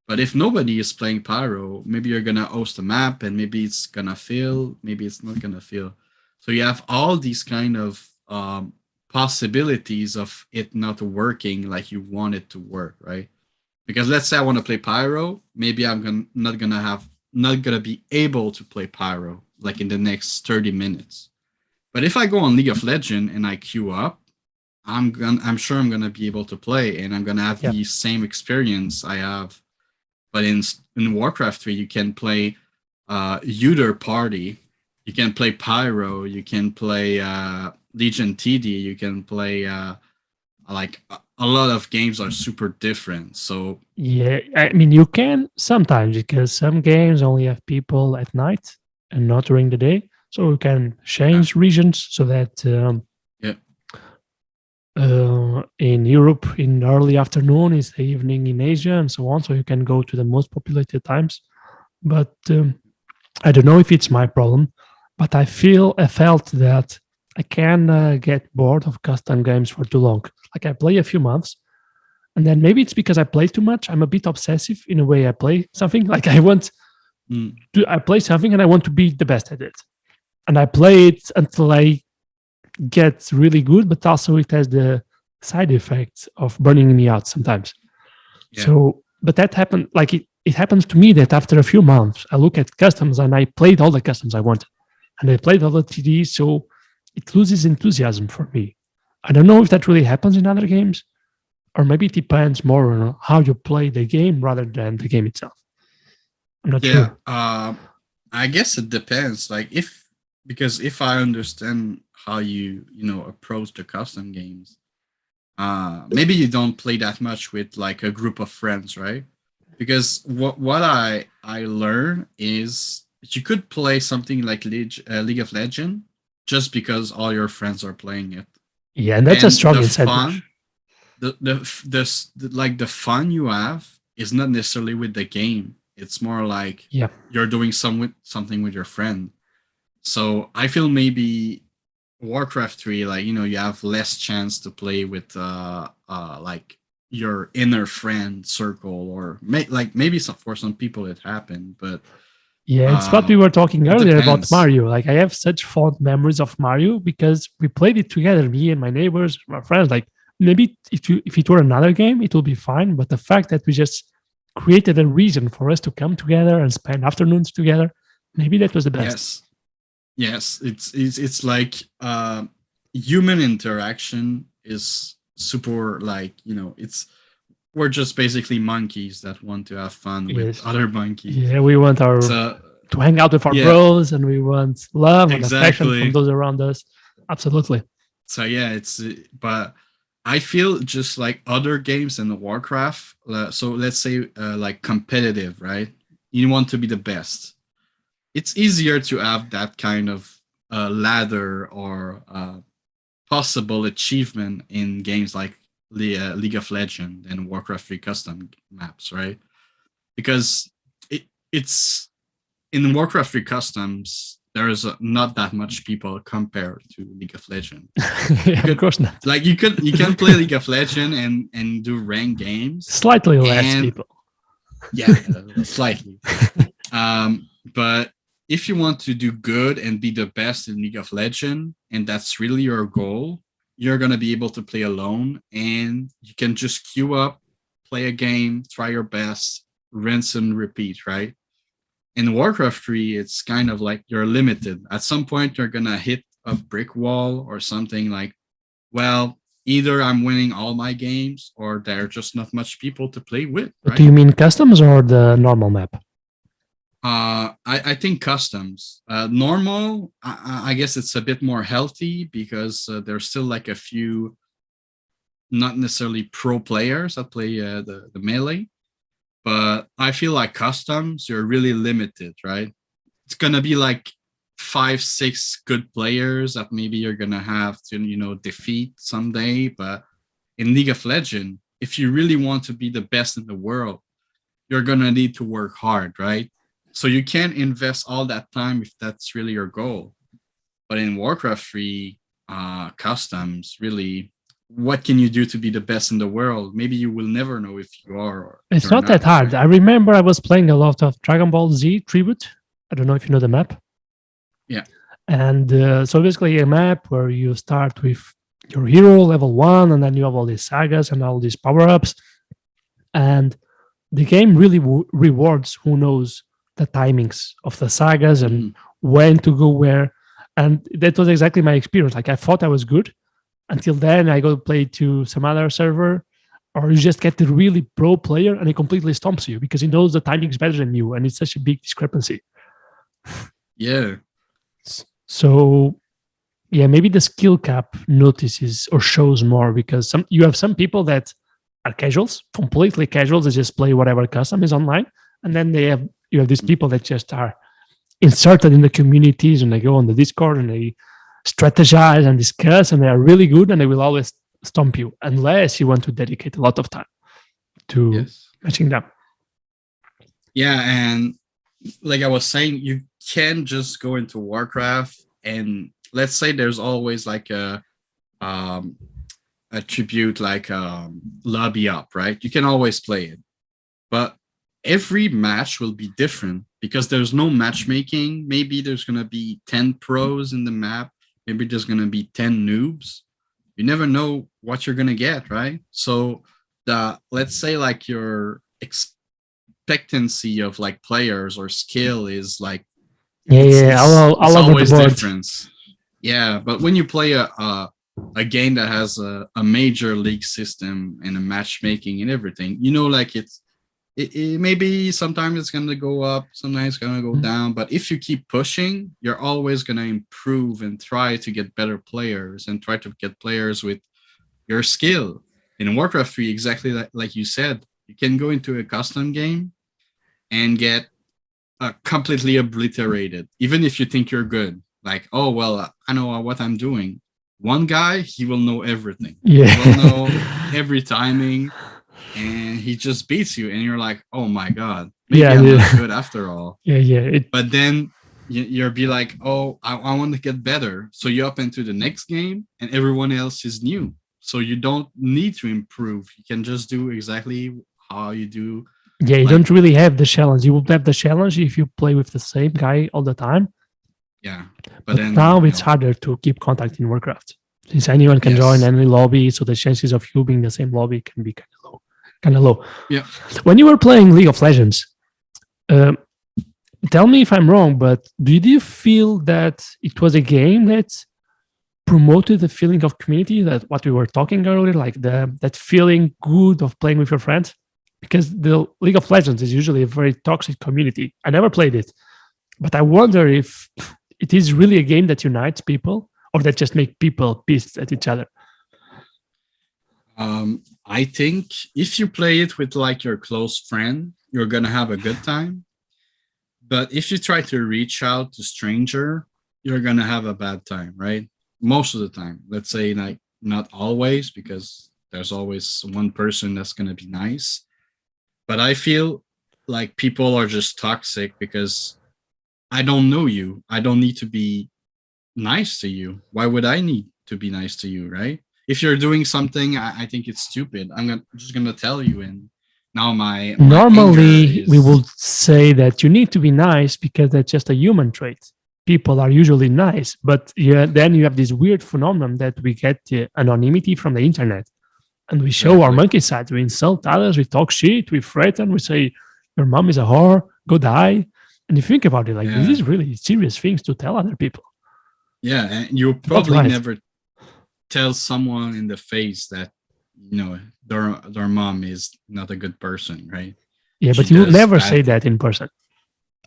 but if nobody is playing Pyro, maybe you're gonna host a map and maybe it's gonna fail, maybe it's not gonna fail. So you have all these kind of possibilities of it not working like you want it to work, right? Because let's say I want to play Pyro, maybe not gonna be able to play Pyro like in the next 30 minutes. But if I go on League of Legends and I queue up, I'm sure I'm gonna be able to play and I'm gonna have Yeah. the same experience I have. But in Warcraft 3, you can play Uter Party, you can play Pyro, you can play Legion TD, you can play like a lot of games are super different. So Yeah. I mean, you can sometimes because some games only have people at night and not during the day. So you can change regions so that yeah, in Europe in early afternoon is the evening in Asia and so on. So you can go to the most populated times. But I don't know if it's my problem, but I felt that I can get bored of custom games for too long. Like I play a few months, and then maybe it's because I play too much. I'm a bit obsessive in a way. I play something like I play something and I want to be the best at it, and I play it until I get really good. But also it has the side effects of burning me out sometimes. yeah. So, but that happened like it happens to me that after a few months, I look at customs and I played all the customs I wanted and I played all the TDs. So it loses enthusiasm for me. I don't know if that really happens in other games, or maybe it depends more on how you play the game rather than the game itself. I'm not Yeah, sure. I guess it depends. Like because if I understand how you approach the custom games, maybe you don't play that much with like a group of friends, right? Because what I learned is you could play something like League of Legends just because all your friends are playing it, Yeah, and that's a and strong the incentive. fun, like the fun you have is not necessarily with the game. It's more like Yeah. you're doing something with your friend. So I feel maybe Warcraft 3, like, you have less chance to play with like your inner friend circle, or like maybe for some people it happened, but Yeah, it's what we were talking it earlier about depends. Mario. Like I have such fond memories of Mario because we played it together, me and my neighbors, my friends. Like maybe if it were another game, it would be fine. But the fact that we just created a reason for us to come together and spend afternoons together, maybe that was the best. Yes. Yes, it's like human interaction is super, like, it's we're just basically monkeys that want to have fun with Yes. other monkeys. Yeah, we want our So to hang out with our yeah, bros, and we want love and affection from exactly. those around us. Absolutely. So yeah, but I feel just like other games in the Warcraft. So let's say like competitive, right? You want to be the best. It's easier to have that kind of ladder or possible achievement in games like League of Legends and Warcraft 3 custom maps, right? Because it's in Warcraft 3 customs, there is not that much people compared to League of Legends. You Yeah, of could course not. like you can play League of Legends and do ranked games, Slightly less and people. yeah, slightly. But if you want to do good and be the best in League of Legends, and that's really your goal, you're gonna be able to play alone, and you can just queue up, play a game, try your best, rinse and repeat, right? In Warcraft 3, it's kind of like you're limited. At some point, you're gonna hit a brick wall or something like, well, either I'm winning all my games or there are just not much people to play with, But do right? you mean customs or the normal map? I think customs. Normal, I guess it's a bit more healthy because there's still like a few not necessarily pro players that play the melee. But I feel like customs, you're really limited, right? It's gonna be like 5, 6 good players that maybe you're gonna have to, defeat someday. But in League of Legends, if you really want to be the best in the world, you're gonna need to work hard, right? So you can't invest all that time if that's really your goal. But in Warcraft 3 customs, really, what can you do to be the best in the world? Maybe you will never know if you are or It's you're not that not, hard. right? I remember I was playing a lot of Dragon Ball Z Tribute. I don't know if you know the map. Yeah. And so basically a map where you start with your hero level 1, and then you have all these sagas and all these power-ups. And the game really rewards who knows the timings of the sagas and Mm-hmm. when to go where. And that was exactly my experience. Like I thought I was good until then I go play to some other server, or you just get the really pro player and he completely stomps you because he knows the timings better than you, and it's such a big discrepancy. Yeah. So yeah, maybe the skill cap notices or shows more because you have some people that are casuals, completely casuals, they just play whatever custom is online, and then you have these people that just are inserted in the communities, and they go on the Discord and they strategize and discuss, and they are really good, and they will always stomp you unless you want to dedicate a lot of time to Yes. matching them. Yeah, and like I was saying, you can just go into Warcraft and let's say there's always like um a tribute, like lobby up, right? You can always play it. But every match will be different because there's no matchmaking. Maybe there's gonna be 10 pros in the map, maybe there's gonna be 10 noobs. You never know what you're gonna get, right? So the let's say like your expectancy of like players or skill is like Yeah, yeah, it's all over the always board. different. Yeah, but when you play a game that has a major league system and a matchmaking and everything, like it maybe sometimes it's gonna go up, sometimes it's gonna go down. But if you keep pushing, you're always gonna improve and try to get better players and try to get players with your skill. In Warcraft 3, exactly like you said, you can go into a custom game and get completely obliterated, even if you think you're good. Like, oh, well, I know what I'm doing. One guy, he will know everything. Yeah. He will know every timing, and he just beats you. And you're like, oh my God, maybe Yeah, I'm yeah. not good after all. Yeah. But then you'll be like, oh, I want to get better. So you up into the next game, and everyone else is new. So you don't need to improve. You can just do exactly how you do. Yeah, you Like, don't really have the challenge. You will have the challenge if you play with the same guy all the time. yeah. But then, now it's harder to keep contact in Warcraft since anyone can join yes. any lobby. So the chances of you being in the same lobby can be kind of low. Kind of low. Yeah. When you were playing League of Legends, tell me if I'm wrong, but did you feel that it was a game that promoted the feeling of community, that what we were talking earlier, like that feeling good of playing with your friends? Because the League of Legends is usually a very toxic community. I never played it, but I wonder if it is really a game that unites people or that just make people pissed at each other. I think if you play it with like your close friend, you're gonna have a good time. But if you try to reach out to stranger, you're gonna have a bad time, right? Most of the time. Let's say like not always, because there's always one person that's gonna be nice. But I feel like people are just toxic because I don't know you. I don't need to be nice to you. Why would I need to be nice to you, right? If you're doing something, I think it's stupid. Just gonna tell you. And now my anger Normally, we is, will say that you need to be nice because that's just a human trait. People are usually nice, but then you have this weird phenomenon that we get anonymity from the internet, and we show our exactly. monkey side. We insult others, we talk shit, we threaten, we say your mom is a whore, go die. And you think about it, like this Yeah, is really serious things to tell other people. yeah, and you'll Not probably right. never tell someone in the face that their mom is not a good person, right? Yeah, She but you will does never bad say things. that in person,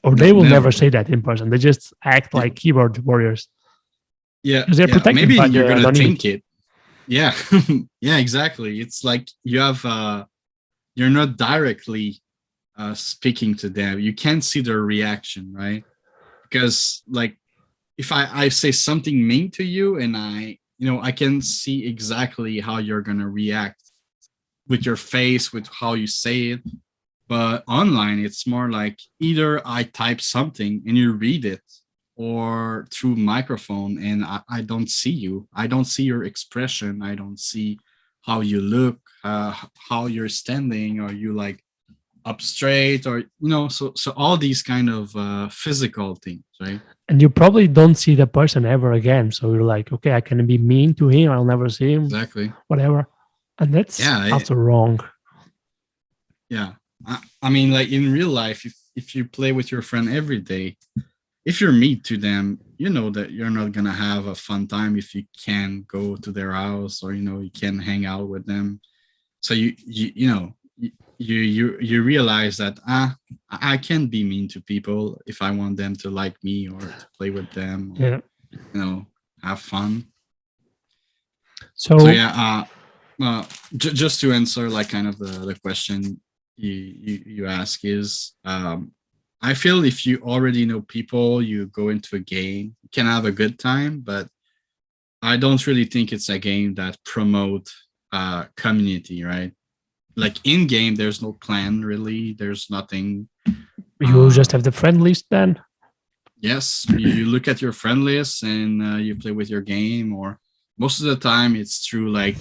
or they No, will never never. say that in person. They just act Yeah, like keyboard warriors yeah, because they're yeah. protected Maybe by you're the gonna think anonymity. it. Yeah, yeah, exactly. It's like you're not directly speaking to them. You can't see their reaction, right? Because like if I say something mean to you, and I can see exactly how you're gonna react with your face, with how you say it. But online, it's more like either I type something and you read it, or through microphone and I don't see you. I don't see your expression. I don't see how you look, how you're standing, or you like up straight, or so all these kind of physical things, right? And you probably don't see the person ever again. So you're like, okay, I can be mean to him. I'll never see him, Exactly. whatever. And that's Yeah, also wrong. yeah. I mean, like in real life, if you play with your friend every day, if you're mean to them, you know that you're not gonna have a fun time if you can go to their house, or you can hang out with them. So you realize that I can be mean to people if I want them to like me, or to play with them, or Yeah. have fun. So So yeah, just to answer like kind of the question you ask is, I feel if you already know people, you go into a game, you can have a good time, but I don't really think it's a game that promote community, right? Like in game, there's no clan really. There's nothing. you just Uh, have the friend list then. yes, you look at your friend list and you play with your game, or most of the time it's through like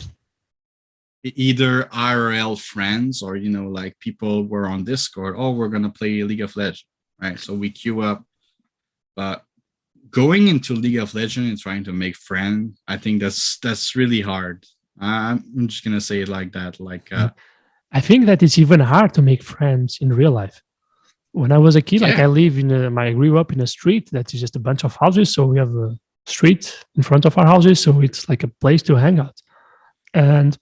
either IRL friends, or like people were on Discord. Oh, we're gonna play League of Legends, right? So we queue up. But going into League of Legends and trying to make friends, I think that's really hard. I'm just gonna say it like that. Like, I think that it's even hard to make friends in real life. When I was a kid, like yeah, I grew up in a street that is just a bunch of houses. So we have a street in front of our houses. So it's like a place to hang out. And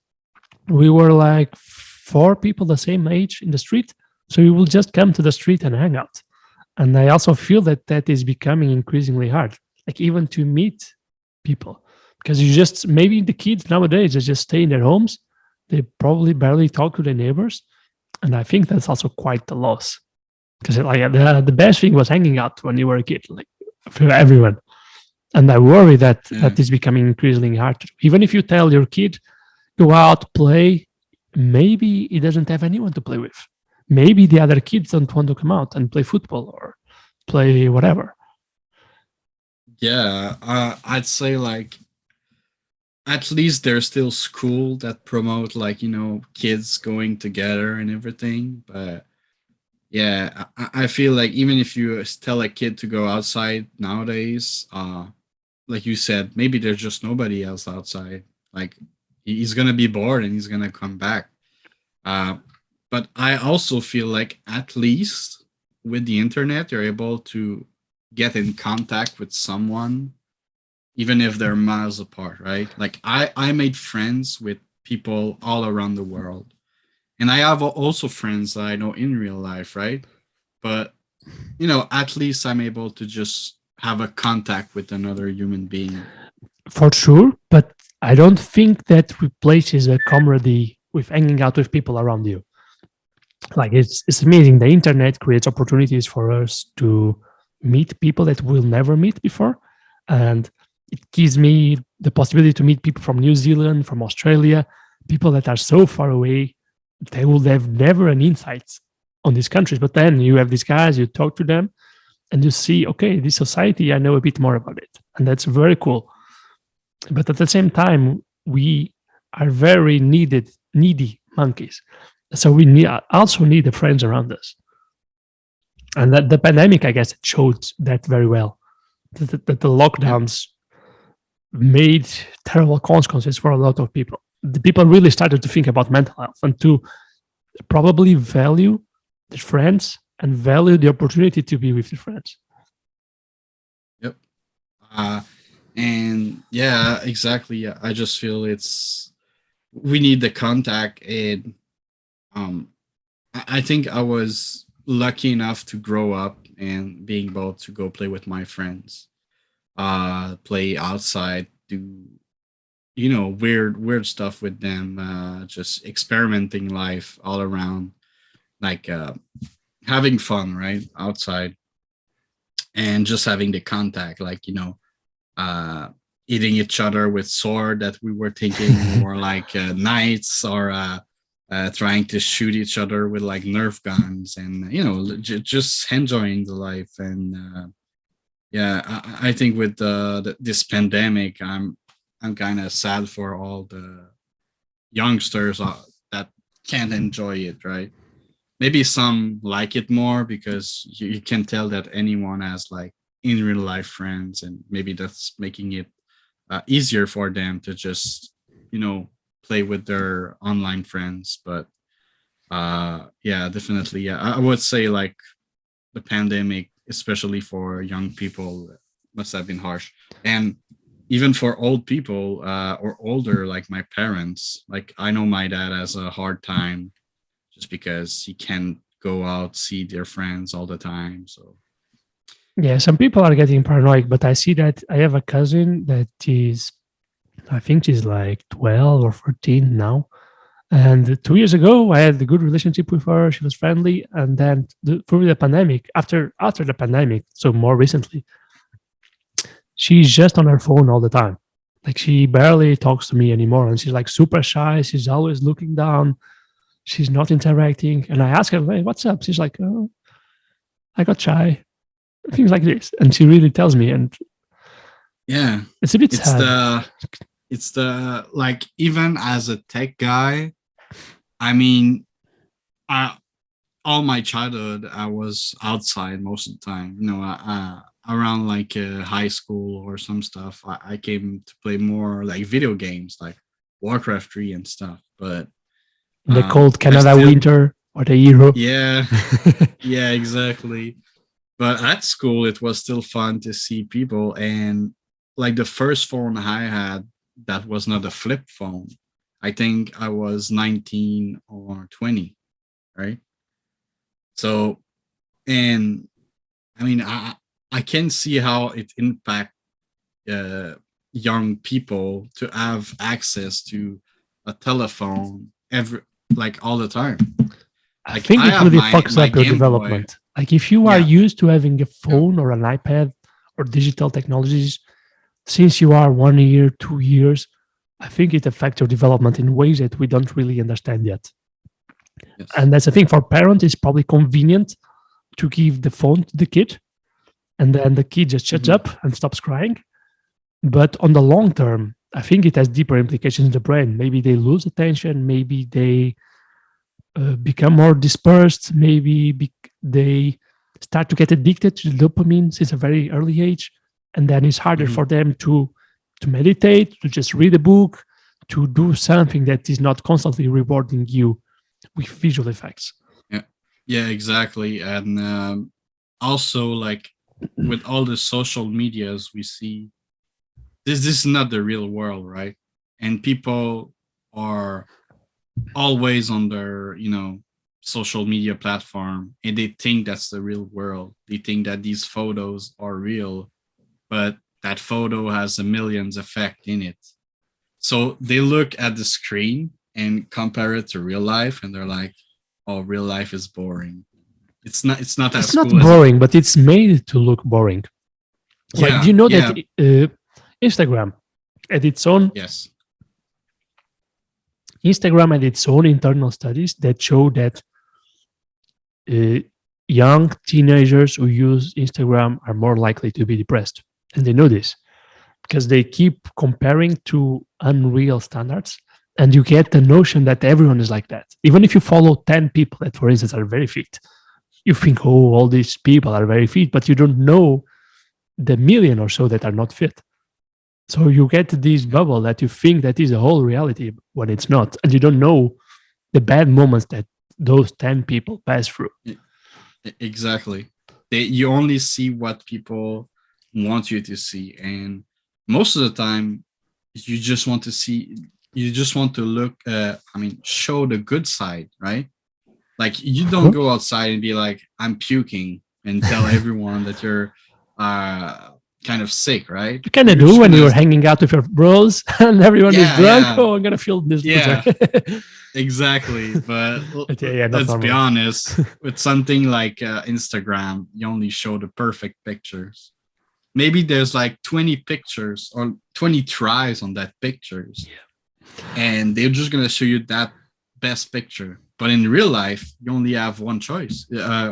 we were like four people the same age in the street. So we will just come to the street and hang out. And I also feel that that is becoming increasingly hard, like even to meet people. because you just, maybe the kids nowadays, they just stay in their homes. They probably barely talk to their neighbors. And I think that's also quite the loss. Because like the best thing was hanging out when you were a kid, like for everyone. And I worry that that is becoming increasingly hard to do. Even if you tell your kid, go out, play, maybe he doesn't have anyone to play with. Maybe the other kids don't want to come out and play football or play whatever. Yeah, I'd say like at least there's still school that promote like kids going together and everything. But yeah, I feel like even if you tell a kid to go outside nowadays, like you said, maybe there's just nobody else outside. Like he's gonna be bored and he's gonna come back. Uh, but I also feel like at least with the internet, you're able to get in contact with someone, even if they're miles apart, right? Like I made friends with people all around the world, and I have also friends that I know in real life, right? But at least I'm able to just have a contact with another human being. For sure, but I don't think that replaces the camaraderie with hanging out with people around you. Like it's amazing. The internet creates opportunities for us to meet people that we'll never meet before, and it gives me the possibility to meet people from New Zealand, from Australia, people that are so far away. They will have never an insight on these countries. But then you have these guys, you talk to them, and you see, okay, this society, I know a bit more about it, and that's very cool. But at the same time, we are very needy monkeys. So we also need the friends around us. And that the pandemic, I guess, it showed that very well. That the lockdowns made terrible consequences for a lot of people. The people really started to think about mental health and to probably value their friends and value the opportunity to be with their friends. Yep. And yeah, exactly. Yeah, I just feel we need the contact, and I think I was lucky enough to grow up and being able to go play with my friends, play outside, do weird stuff with them, just experimenting life all around, like having fun right outside, and just having the contact, like uh hitting each other with sword that we were thinking or like knights, or trying to shoot each other with like Nerf guns, and just enjoying the life. And yeah, I think with this pandemic, I'm kind of sad for all the youngsters that can't enjoy it, right? Maybe some like it more because you can tell that anyone has like in real life friends, and maybe that's making it easier for them to just play with their online friends. But yeah, definitely, yeah, I would say like the pandemic, especially for young people, must have been harsh. And even for old people, or older, like my parents, like I know my dad has a hard time just because he can't go out, see their friends all the time. So Yeah, some people are getting paranoid, but I see that I have a cousin that is, I think she's like 12 or 14 now. And 2 years ago, I had a good relationship with her. She was friendly. And then through the pandemic, after the pandemic, so more recently, she's just on her phone all the time. Like she barely talks to me anymore. And she's like super shy. She's always looking down. She's not interacting. And I ask her, hey, what's up? She's like, oh, I got shy. Things like this. And she really tells me. And yeah, it's a bit it's sad. the like, even as a tech guy, I mean, I all my childhood I was outside most of the time. Around like high school or some stuff, I came to play more like video games, like Warcraft 3 and stuff. But In the cold I Canada still, winter or the Euro. yeah, yeah, exactly. But at school, it was still fun to see people. And like the first phone I had that was not a flip phone, I think I was 19 or 20, right? So, and I mean, I can see how it impact uh, young people to have access to a telephone all the time. I Like think I it have really my fucks up your Game Boy. development. Like if you are Yeah, used to having a yeah, phone or an iPad or digital technologies since you are 1 year, 2 years, I think it affects your development in ways that we don't really understand yet. yes. And that's the thing for parents, it's probably convenient to give the phone to the kid and then the kid just shuts Mhm. up and stops crying. But on the long term, I think it has deeper implications in the brain. Maybe they lose attention, maybe they become more dispersed, maybe they start to get addicted to the dopamine since a very early age. And then it's harder Mhm. for them to meditate, to just read a book, to do something that is not constantly rewarding you with visual effects. Yeah, yeah, exactly. And also, like with all the social medias we see, this is not the real world, right? And people are always on their, social media platform, and they think that's the real world. They think that these photos are real, but that photo has a millions effect in it. So they look at the screen and compare it to real life, and they're like, "Oh, real life is boring. It's not It's as not cool as it." boring, but it's made to look boring. Like, do Yeah, you know that yeah, Instagram had its own yes. Instagram had its own internal studies that show that uh, young teenagers who use Instagram are more likely to be depressed, and they know this because they keep comparing to unreal standards, and you get the notion that everyone is like that. Even if you follow 10 people that, for instance, are very fit, you think, oh, all these people are very fit, but you don't know the million or so that are not fit. So you get this Yeah, bubble that you think that is the whole reality when it's not, and you don't know the bad moments that those 10 people pass through. exactly. You only see what people want you to see, and most of the time, you just want to see. You just want to look. Show the good side, right? Like you Of don't go course. outside and be like, "I'm puking," and tell everyone that you're uh kind of sick, right? You kind of You're do just when gonna, you're hanging out with your bros and everyone is yeah, drunk. yeah, Oh, I'm gonna feel this loser. yeah. Exactly, but But yeah, yeah, not let's be normally. honest. With something like Instagram, you only show the perfect pictures. Maybe there's like 20 pictures or 20 tries on that pictures, and they're just gonna show you that best picture. But in real life, you only have one choice,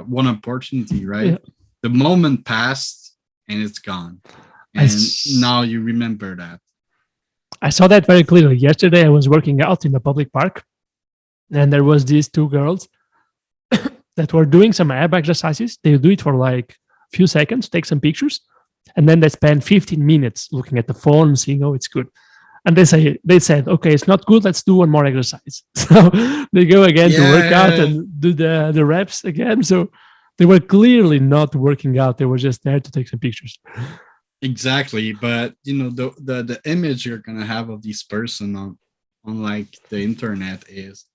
one opportunity, right? Yeah. The moment passed and it's gone, I, and now you remember that. I saw that very clearly. Yesterday, I was working out in a public park, and there was these two girls that were doing some ab exercises. They do it for like a few seconds, take some pictures, and then they spend 15 minutes looking at the phone, seeing, oh, it's good. And they said, okay, it's not good. Let's do one more exercise. So they go again to work out Yeah, and do the reps again. So they were clearly not working out. They were just there to take some pictures. exactly. But the image you're gonna have of this person on like the internet is,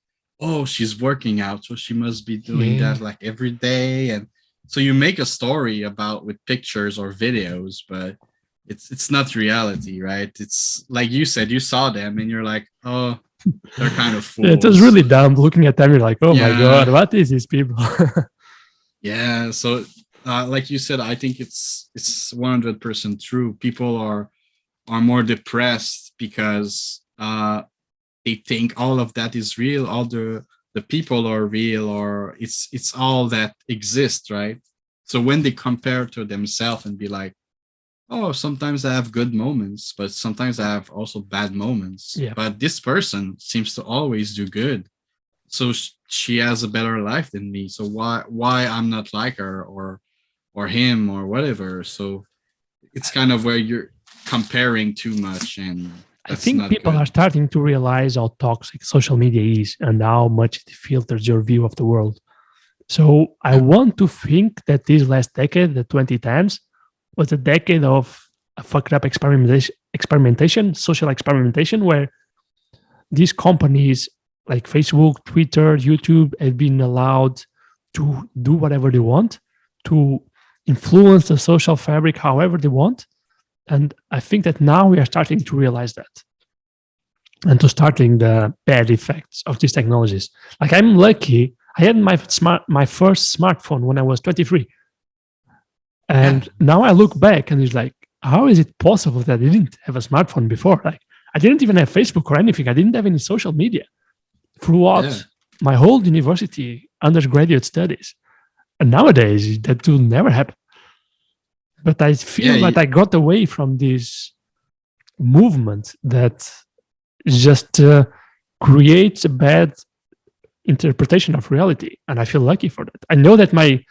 oh, she's working out, so she must be doing Yeah. that like every day. And so you make a story about with pictures or videos, but it's not reality, right? It's like you said, you saw them and you're like, oh, they're kind of Yeah, it was fools. really dumb looking at them. You're like, oh my God, Yeah, what is these people? yeah. So like you said, I think it's 100% true. People are more depressed because they think all of that is real, all the people are real, or it's all that exists, right? So when they compare to themselves and be like, oh, sometimes I have good moments, but sometimes I have also bad moments, Yeah. but this person seems to always do good, so she has a better life than me, so why I'm not like her, or him, or whatever. So it's kind of where you're comparing too much, and I that's think not people are good. starting to realize how toxic social media is and how much it filters your view of the world. So I Yeah. want to think that this last decade, the 2010s, was a decade of a fucked up experimentation, social experimentation, where these companies like Facebook, Twitter, YouTube have been allowed to do whatever they want, to influence the social fabric however they want. And I think that now we are starting to realize that and to starting the bad effects of these technologies. Like I'm lucky, I had my first smartphone when I was 23. And now I look back and it's like, how is it possible that I didn't have a smartphone before? Like I didn't even have Facebook or anything. I didn't have any social media throughout my whole university undergraduate studies. And nowadays that will never happen. But I feel that I got away from this movement that just creates a bad interpretation of reality. And I feel lucky for that. I know that my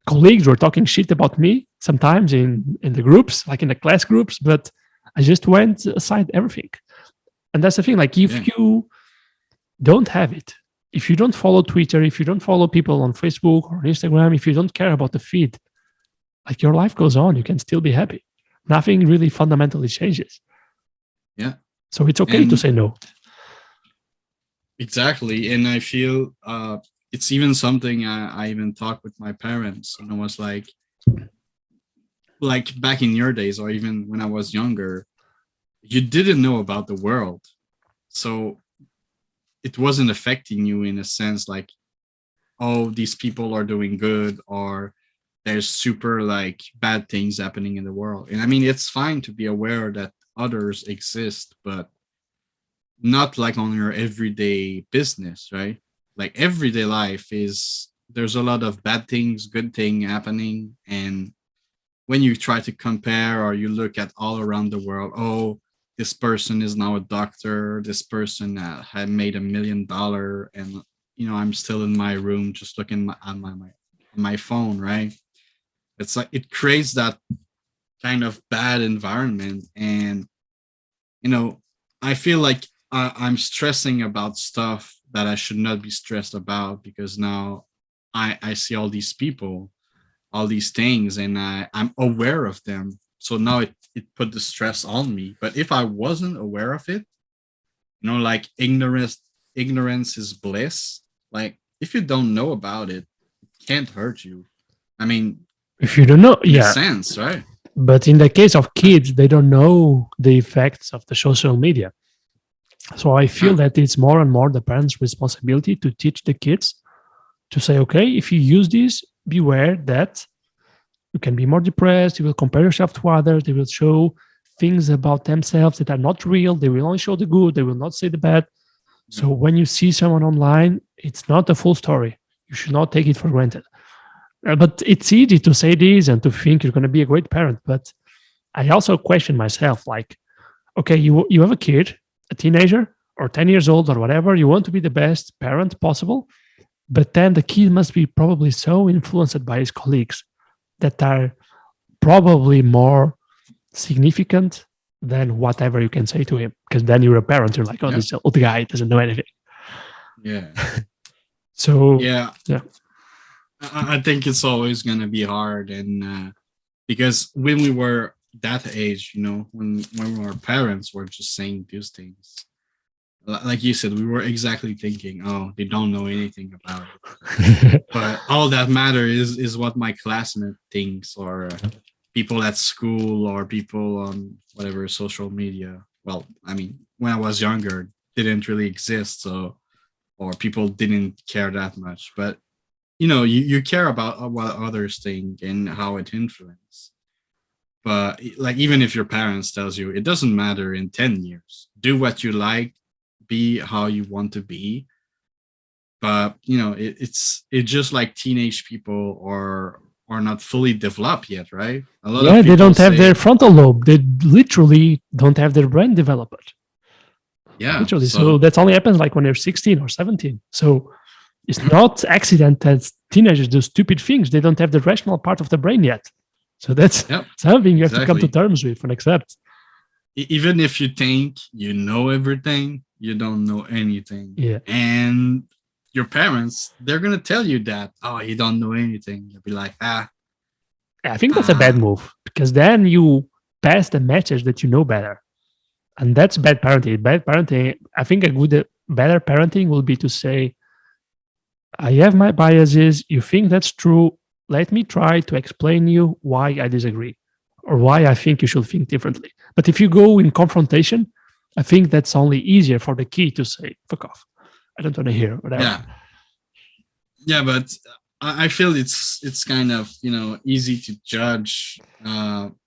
colleagues were talking shit about me sometimes in the groups, like in the class groups, but I just went aside everything. And that's the thing, like if you don't have it, if you don't follow Twitter, if you don't follow people on Facebook or Instagram, if you don't care about the feed, like your life goes on, you can still be happy. Nothing really fundamentally changes. Yeah. So it's okay to say no. Exactly. And I feel it's even something I even talked with my parents, and I was like back in your days, or even when I was younger, you didn't know about the world. So it wasn't affecting you in a sense like, oh, these people are doing good, or there's super like bad things happening in the world. And I mean, it's fine to be aware that others exist, but not like on your everyday business, right? Like everyday life there's a lot of bad things, good thing happening. And when you try to compare or you look at all around the world, oh, this person is now a doctor, this person had made $1 million, and I'm still in my room just looking on my phone, right? It's like it creates that kind of bad environment. And I feel like I'm stressing about stuff that I should not be stressed about, because now I see all these people, all these things, and I'm aware of them. So now it put the stress on me. But if I wasn't aware of it, like ignorance is bliss. Like if you don't know about it, it can't hurt you. I mean, if you don't know, in a sense, right? But in the case of kids, they don't know the effects of the social media. So I feel that it's more and more the parents' responsibility to teach the kids to say, okay, if you use this, beware that you can be more depressed, you will compare yourself to others, they will show things about themselves that are not real, they will only show the good, they will not say the bad. So when you see someone online, it's not the full story. You should not take it for granted. But it's easy to say this and to think you're going to be a great parent. But I also question myself, like, okay, you have a kid, a teenager or 10 years old or whatever, you want to be the best parent possible, but then the kid must be probably so influenced by his colleagues that are probably more significant than whatever you can say to him. Because then you're a parent, you're like, oh, this old guy doesn't know anything. Yeah. So, yeah. I think it's always going to be hard. And because when we were that age, when our parents were just saying these things, like you said, we were exactly thinking, oh, they don't know anything about it. But all that matters is what my classmate thinks, or people at school, or people on whatever social media. Well, I mean, when I was younger, didn't really exist, or people didn't care that much. But you care about what others think and how it influences. But like, even if your parents tells you it doesn't matter in 10 years, do what you like, be how you want to be. But it's just like teenage people are not fully developed yet, right? A lot of people they don't have their frontal lobe. They literally don't have their brain developed. Yeah, literally. So that only happens like when you're 16 or 17. So it's not accident that teenagers do stupid things. They don't have the rational part of the brain yet. So that's something you have to come to terms with and accept. Even if you think you know everything, you don't know anything. Yeah. And your parents, they're going to tell you that, oh, you don't know anything. You'll be like, I think that's a bad move, because then you pass the message that you know better. And that's bad parenting. Bad parenting, I think better parenting will be to say, I have my biases. You think that's true. Let me try to explain you why I disagree. or why I think you should think differently. But if you go in confrontation, I think that's only easier for the kid to say, fuck off. I don't want to hear whatever. Yeah, but I feel it's kind of, easy to judge,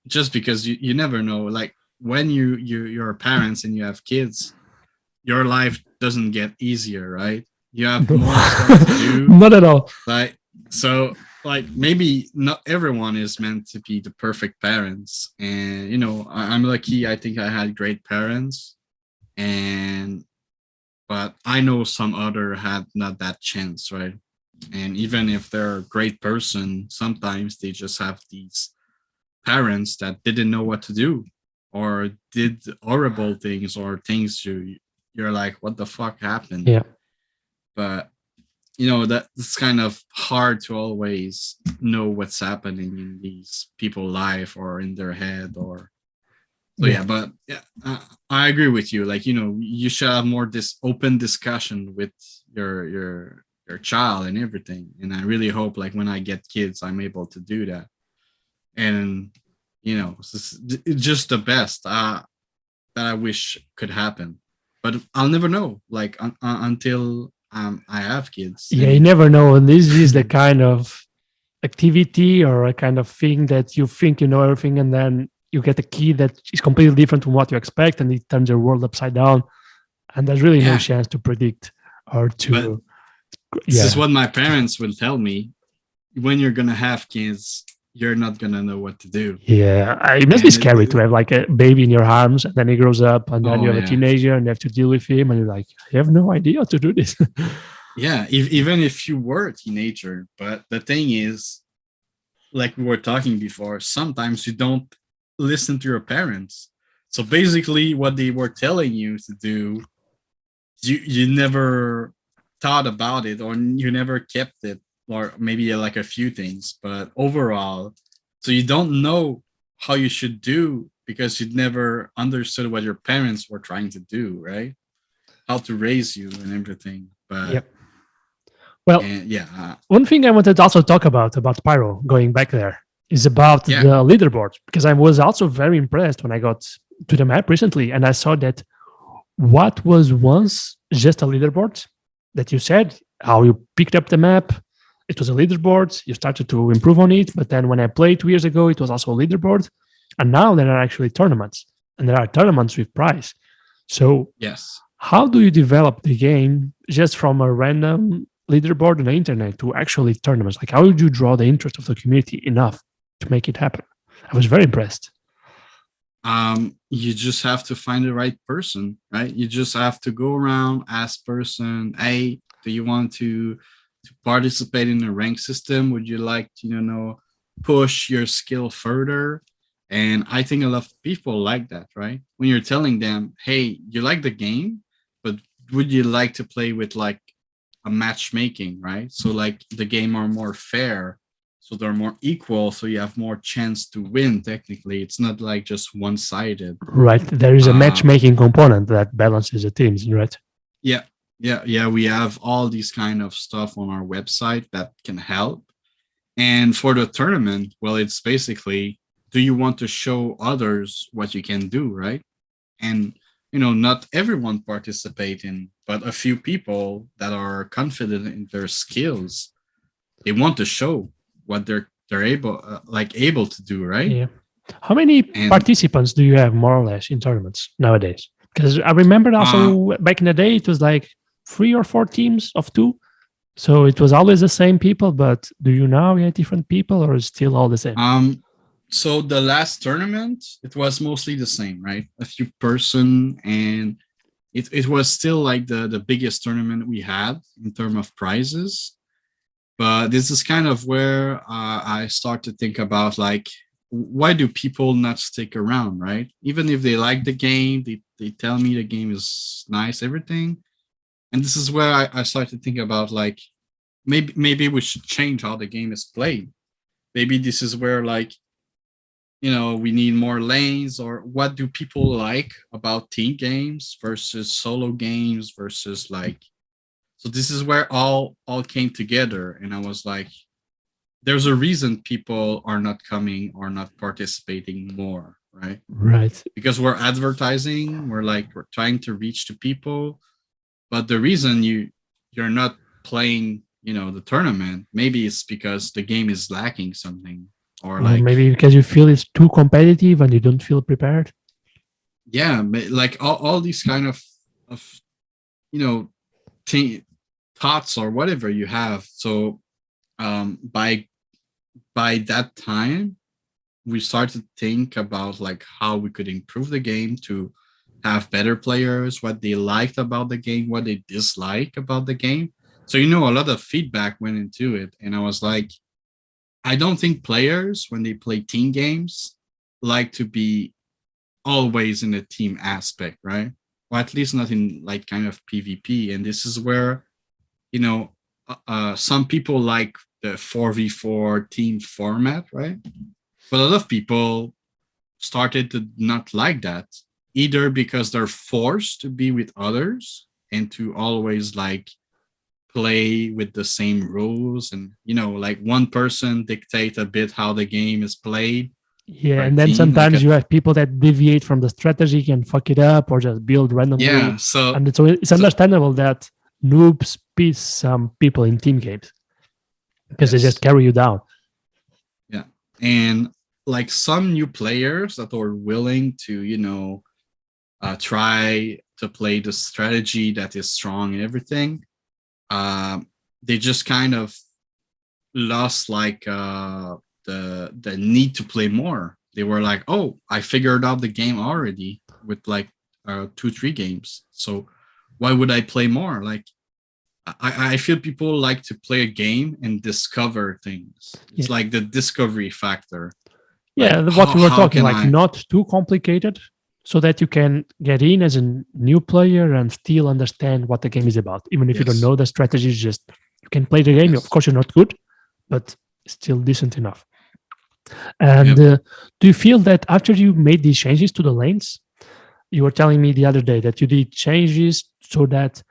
just because you never know. Like when you're parents and you have kids, your life doesn't get easier, right? You have more stuff to do. Not at all. Like, so like maybe not everyone is meant to be the perfect parents, and I'm lucky. I think I had great parents, and but I know some other had not that chance, right? And even if they're a great person, sometimes they just have these parents that didn't know what to do, or did horrible things, or things you're like, what the fuck happened? Yeah. But that's kind of hard to always know what's happening in these people's life or in their head, or so but I agree with you. Like, you should have more this open discussion with your child and everything. And I really hope, like, when I get kids, I'm able to do that. And it's just the best that I wish could happen. But I'll never know, like, until I have kids. Yeah, you never know. And this is the kind of activity or a kind of thing that you think you know everything, and then you get a key that is completely different from what you expect, and it turns your world upside down. And there's really no chance to predict or to. But this is what my parents will tell me: when you're gonna have kids, you're not gonna know what to do. Yeah, it must be scary to have like a baby in your arms, and then he grows up, and then you have a teenager, and you have to deal with him, and you're like, I have no idea how to do this. Yeah, even if you were a teenager, but the thing is, like we were talking before, sometimes you don't listen to your parents. So basically, what they were telling you to do, you never thought about it, or you never kept it, or maybe like a few things, but overall, so you don't know how you should do because you'd never understood what your parents were trying to do, right? How to raise you and everything. But well, one thing I wanted to also talk about Pyro, going back there, is about the leaderboard, because I was also very impressed when I got to the map recently, and I saw that what was once just a leaderboard that you said, how you picked up the map, it was a leaderboard, you started to improve on it, but then when I played 2 years ago, it was also a leaderboard, and now there are actually tournaments, and there are tournaments with prize. So how do you develop the game just from a random leaderboard on the internet to actually tournaments? Like, how did you draw the interest of the community enough to make it happen? I was very impressed. You just have to find the right person, right? You just have to go around, ask person, hey, do you want to participate in the rank system? Would you like to, push your skill further? And I think a lot of people like that, right? When you're telling them, hey, you like the game, but would you like to play with like a matchmaking, right? So like the game are more fair, so they're more equal, so you have more chance to win. Technically, it's not like just one-sided, right? There is a matchmaking component that balances the teams, right? Yeah, we have all these kind of stuff on our website that can help. And for the tournament, well, it's basically, do you want to show others what you can do, right? And not everyone participate in, but a few people that are confident in their skills, they want to show what they're able to do, right? Yeah. How many participants do you have more or less in tournaments nowadays? Because I remember also back in the day, it was like 3 or 4 teams of 2. So it was always the same people, but do you now get different people, or is still all the same? So the last tournament, it was mostly the same, right? A few person, and it was still like the biggest tournament we had in terms of prizes. But this is kind of where I start to think about, like, why do people not stick around, right? Even if they like the game, they tell me the game is nice, everything. And this is where I start to think about, like, maybe we should change how the game is played. Maybe this is where, like, we need more lanes, or what do people like about team games versus solo games versus like. So this is where all came together, and I was like, there's a reason people are not coming or not participating more, right? Right. Because we're advertising, we're trying to reach to people, but the reason you're not playing, the tournament, maybe it's because the game is lacking something, or Or like, maybe because you feel it's too competitive and you don't feel prepared. yeah, like all these kind of you know th- thoughts or whatever you have. So by that time, we started to think about like how we could improve the game to have better players, what they liked about the game, what they dislike about the game. So a lot of feedback went into it, and I was like, I don't think players, when they play team games, like to be always in a team aspect, right? Or at least not in like kind of PvP. And this is where some people like the 4v4 team format, right? But a lot of people started to not like that, either because they're forced to be with others and to always like play with the same rules, and like one person dictate a bit how the game is played Yeah, for a and then team, like sometimes you have people that deviate from the strategy and fuck it up or just build randomly. yeah. So And it's so understandable that noobs beat some people in team games because they just yes, carry you down. yeah. And like some new players that are willing to try to play the strategy that is strong and everything, they just kind of lost like the need to play more. They were like, oh, I figured out the game already with like 2-3 games, so why would I play more? Like, I feel people like to play a game and discover things. Yeah. It's like the discovery factor. Yeah, Like, what we were how talking, can like I? not too complicated so that you can get in as a new player and still understand what the game is about. Even if you don't Yes, know the strategies, just you can play the game. Of yes, course, you're not good, but still decent enough. And yep, do you feel that after you made these changes to the lanes, you were telling me the other day that you did changes so that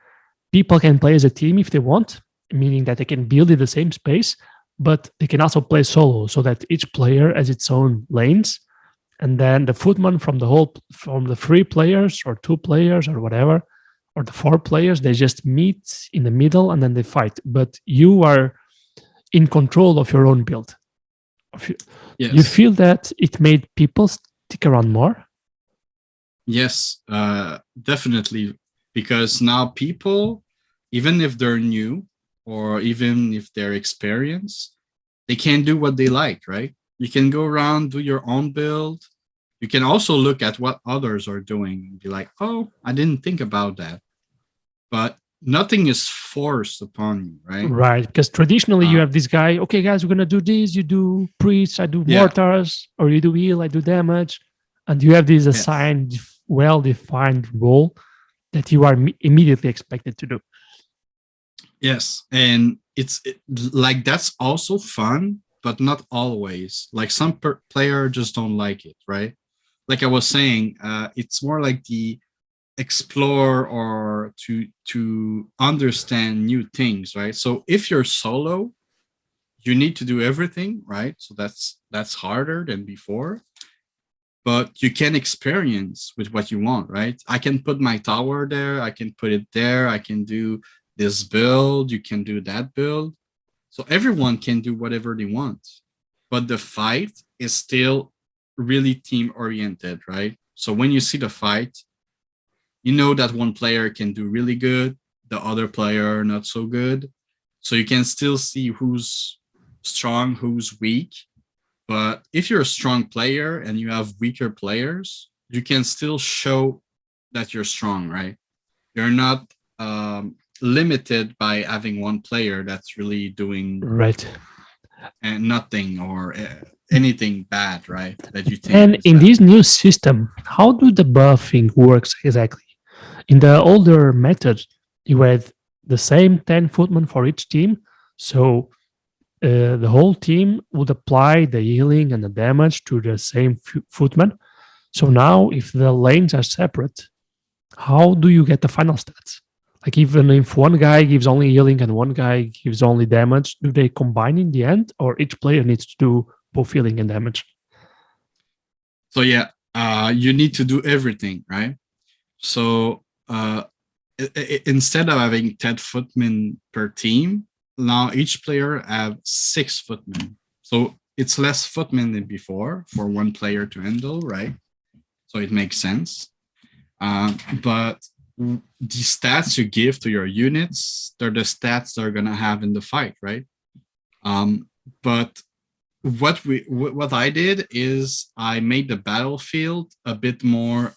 people can play as a team if they want, meaning that they can build in the same space, but they can also play solo so that each player has its own lanes. And then the footman from the 3 players or 2 players or whatever, or the 4 players, they just meet in the middle and then they fight. But you are in control of your own build. You yes, feel that it made people stick around more? yes. Definitely, because now people, even if they're new or even if they're experienced, they can do what they like, right? You can go around, do your own build. You can also look at what others are doing and be like, oh, I didn't think about that. But nothing is forced upon you, right? Right, because traditionally you Uh, have this guy. Okay, guys, we're gonna do this. You do priests, I do yeah, mortars, or you do heal, I do damage, and you have this yes, assigned, well-defined role that you are immediately expected to do. yes. And like that's also fun, but not always. Like some player just don't like it, right? Like I was saying, it's more like the explore or to understand new things, right? So if you're solo, you need to do everything, right? So that's harder than before, but you can experience with what you want, right? I can put my tower there, I can put it there, I can do this build, you can do that build. So everyone can do whatever they want, but the fight is still really team oriented, right? So when you see the fight, you know that one player can do really good, the other player not so good. So you can still see who's strong, who's weak. But if you're a strong player and you have weaker players, you can still show that you're strong, right? You're not limited by having one player that's really doing Right. nothing or anything bad, right? That you think And is in bad. this new system, how do the buffing works exactly? In the older method, you had the same 10 footmen for each team. So the whole team would apply the healing and the damage to the same footman. So now, if the lanes are separate, how do you get the final stats? Like even if one guy gives only healing and one guy gives only damage, do they combine in the end, or each player needs to do both healing and damage? So yeah, you need to do everything, right? So instead of having 10 footmen per team, now each player have 6 footmen. So it's less footmen than before for one player to handle, right? So it makes sense. But the stats you give to your units, they're the stats they're gonna have in the fight, right? But what I did is I made the battlefield a bit more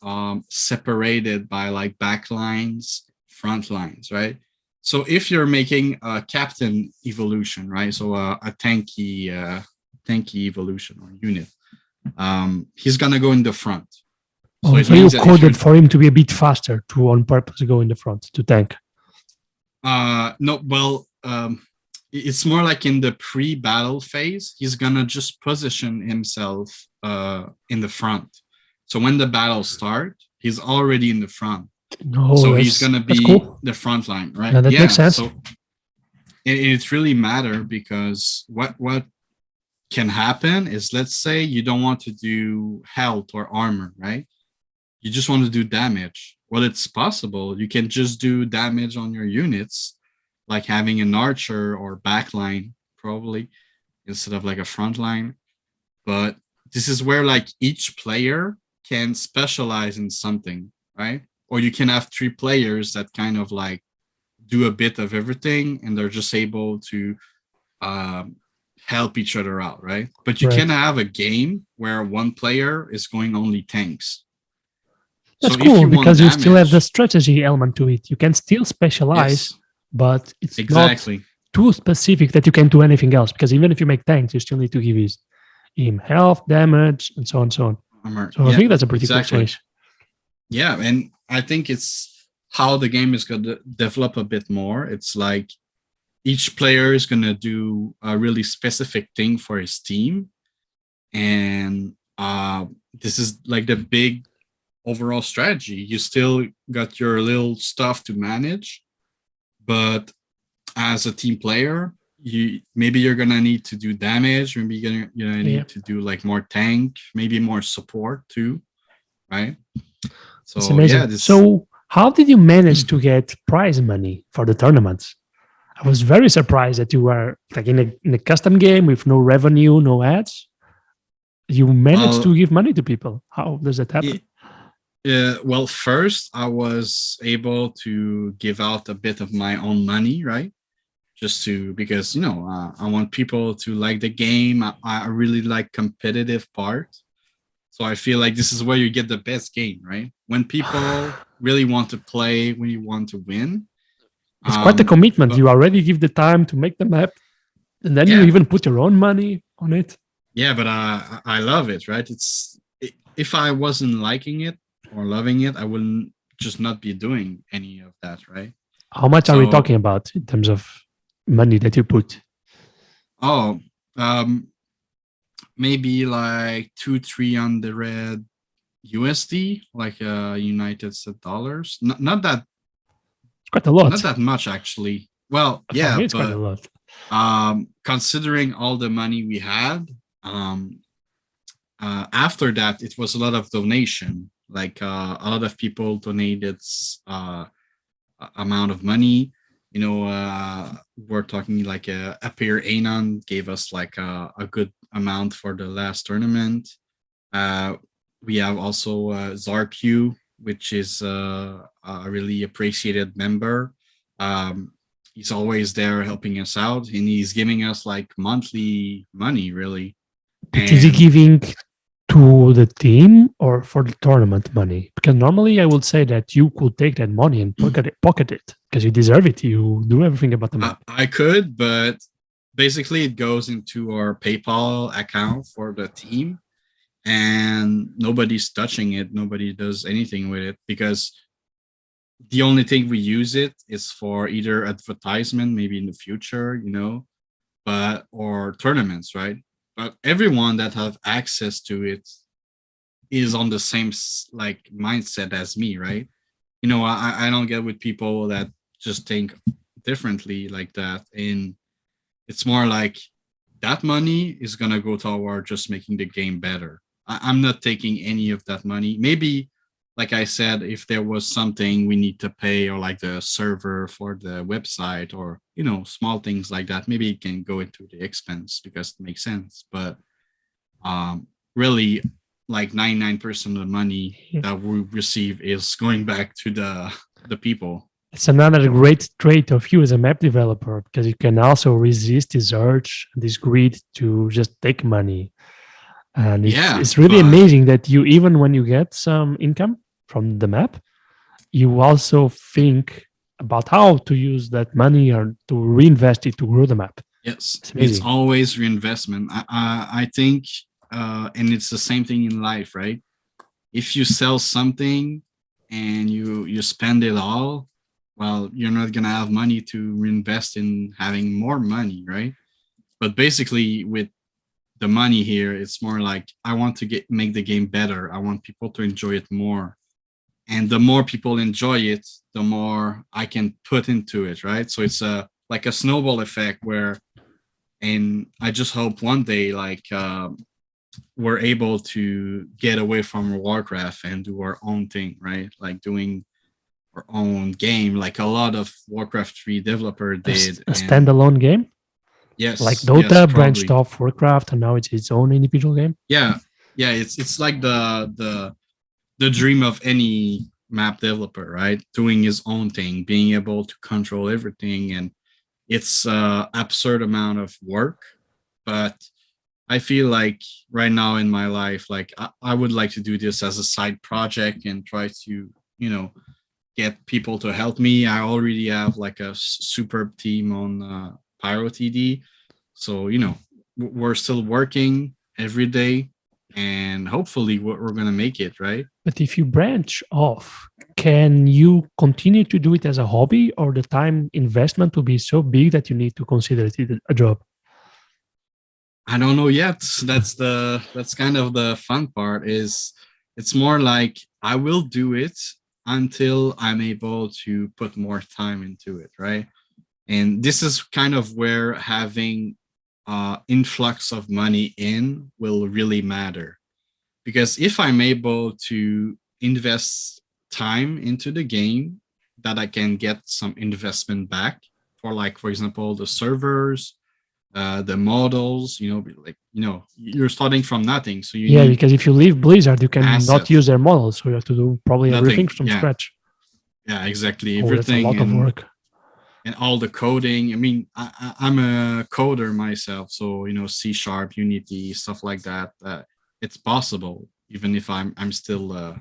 separated by like back lines, front lines, right? So if you're making a captain evolution, right? So a tanky evolution or unit, he's gonna go in the front. So, so you coded for him to be a bit faster, to on purpose go in the front to tank. No, well, it's more like in the pre-battle phase, he's gonna just position himself in the front. So when the battle starts, he's already in the front. No, so he's gonna be cool. the front line, right? Yeah, that makes sense. So it really matter because what can happen is, let's say you don't want to do health or armor, right? You just want to do damage. Well, it's possible. You can just do damage on your units, like having an archer or backline, probably, instead of like a front line. But this is where like each player can specialize in something, right? Or you can have 3 players that kind of like do a bit of everything and they're just able to help each other out, right? But you can have a game where one player is going only tanks. That's cool because you still have the strategy element to it. You can still specialize, but it's not too specific that you can do anything else. Because even if you make tanks, you still need to give him health, damage, and so on and so on. So I think that's a pretty cool choice. Yeah, and I think it's how the game is going to develop a bit more. It's like each player is going to do a really specific thing for his team. And this is like the big overall strategy. You still got your little stuff to manage, but as a team player, you're gonna need to do damage. Maybe you're gonna need to do like more tank, maybe more support too, right? So that's amazing. So how did you manage to get prize money for the tournaments? I was very surprised that you were like in a custom game with no revenue, no ads. You managed to give money to people. How does that happen? Well, first I was able to give out a bit of my own money, right? Because I want people to like the game. I really like competitive part. So I feel like this is where you get the best game, right? When people really want to play, when you want to win. It's quite a commitment. You already give the time to make the map, and then you even put your own money on it. Yeah, but I love it, right? If I wasn't liking it or loving it, I wouldn't just not be doing any of that, right? How much are we talking about in terms of money that you put? Oh, maybe like 200-300 USD, like United States dollars. Not that. It's quite a lot. Not that much, actually. Well, yeah, it's quite a lot. Considering all the money we had, after that, it was a lot of donation. Like a lot of people donated amount of money. We're talking like Appear Anon gave us like a good amount for the last tournament. We have also Zarq, which is a really appreciated member. He's always there helping us out, and he's giving us like monthly money, really. But is he giving to the team or for the tournament money? Because normally I would say that you could take that money and pocket it because you deserve it. You do everything about the map. I could, but basically it goes into our PayPal account for the team, and nobody's touching it. Nobody does anything with it because the only thing we use it is for either advertisement, maybe in the future, or tournaments, right? But everyone that have access to it is on the same like mindset as me, right? I don't get with people that just think differently like that. And it's more like that money is gonna go toward just making the game better. I'm not taking any of that money. Maybe, like I said, if there was something we need to pay, or like the server for the website, or small things like that, maybe it can go into the expense because it makes sense. But really, like 99% of the money that we receive is going back to the people. It's another great trait of you as a map developer, because you can also resist this urge, this greed to just take money. And it's really amazing that you, even when you get some income from the map, you also think about how to use that money or to reinvest it to grow the map. Yes, it's always reinvestment. I think, and it's the same thing in life, right? If you sell something and you spend it all, well, you're not gonna have money to reinvest in having more money, right? But basically, with the money here, it's more like I want to make the game better. I want people to enjoy it more, and the more people enjoy it, the more I can put into it, right? So it's like a snowball effect where, and I just hope one day, like we're able to get away from Warcraft and do our own thing, right? Like doing our own game, like a lot of Warcraft 3 developer did. A standalone game? Yes. Like Dota yes, branched off Warcraft and now it's its own individual game? Yeah. Yeah, it's like the dream of any map developer, right? Doing his own thing, being able to control everything, and it's absurd amount of work, but I feel like right now in my life, like I would like to do this as a side project and try to, get people to help me. I already have like a superb team on Pyro TD. So, we're still working every day, and hopefully we're going to make it, right? But if you branch off, can you continue to do it as a hobby, or the time investment will be so big that you need to consider it a job? I don't know yet. That's kind of the fun part. Is it's more like I will do it until I'm able to put more time into it, right? And this is kind of where having influx of money in will really matter, because if I'm able to invest time into the game, that I can get some investment back for, like, for example, the servers, the models, you're starting from nothing, so you need because if you leave Blizzard, you can assets. not use their models, so you have to do probably everything from scratch. Yeah, exactly. That's a lot of work. And all the coding. I mean, I'm a coder myself, so C#, Unity, stuff like that. It's possible, even if I'm still a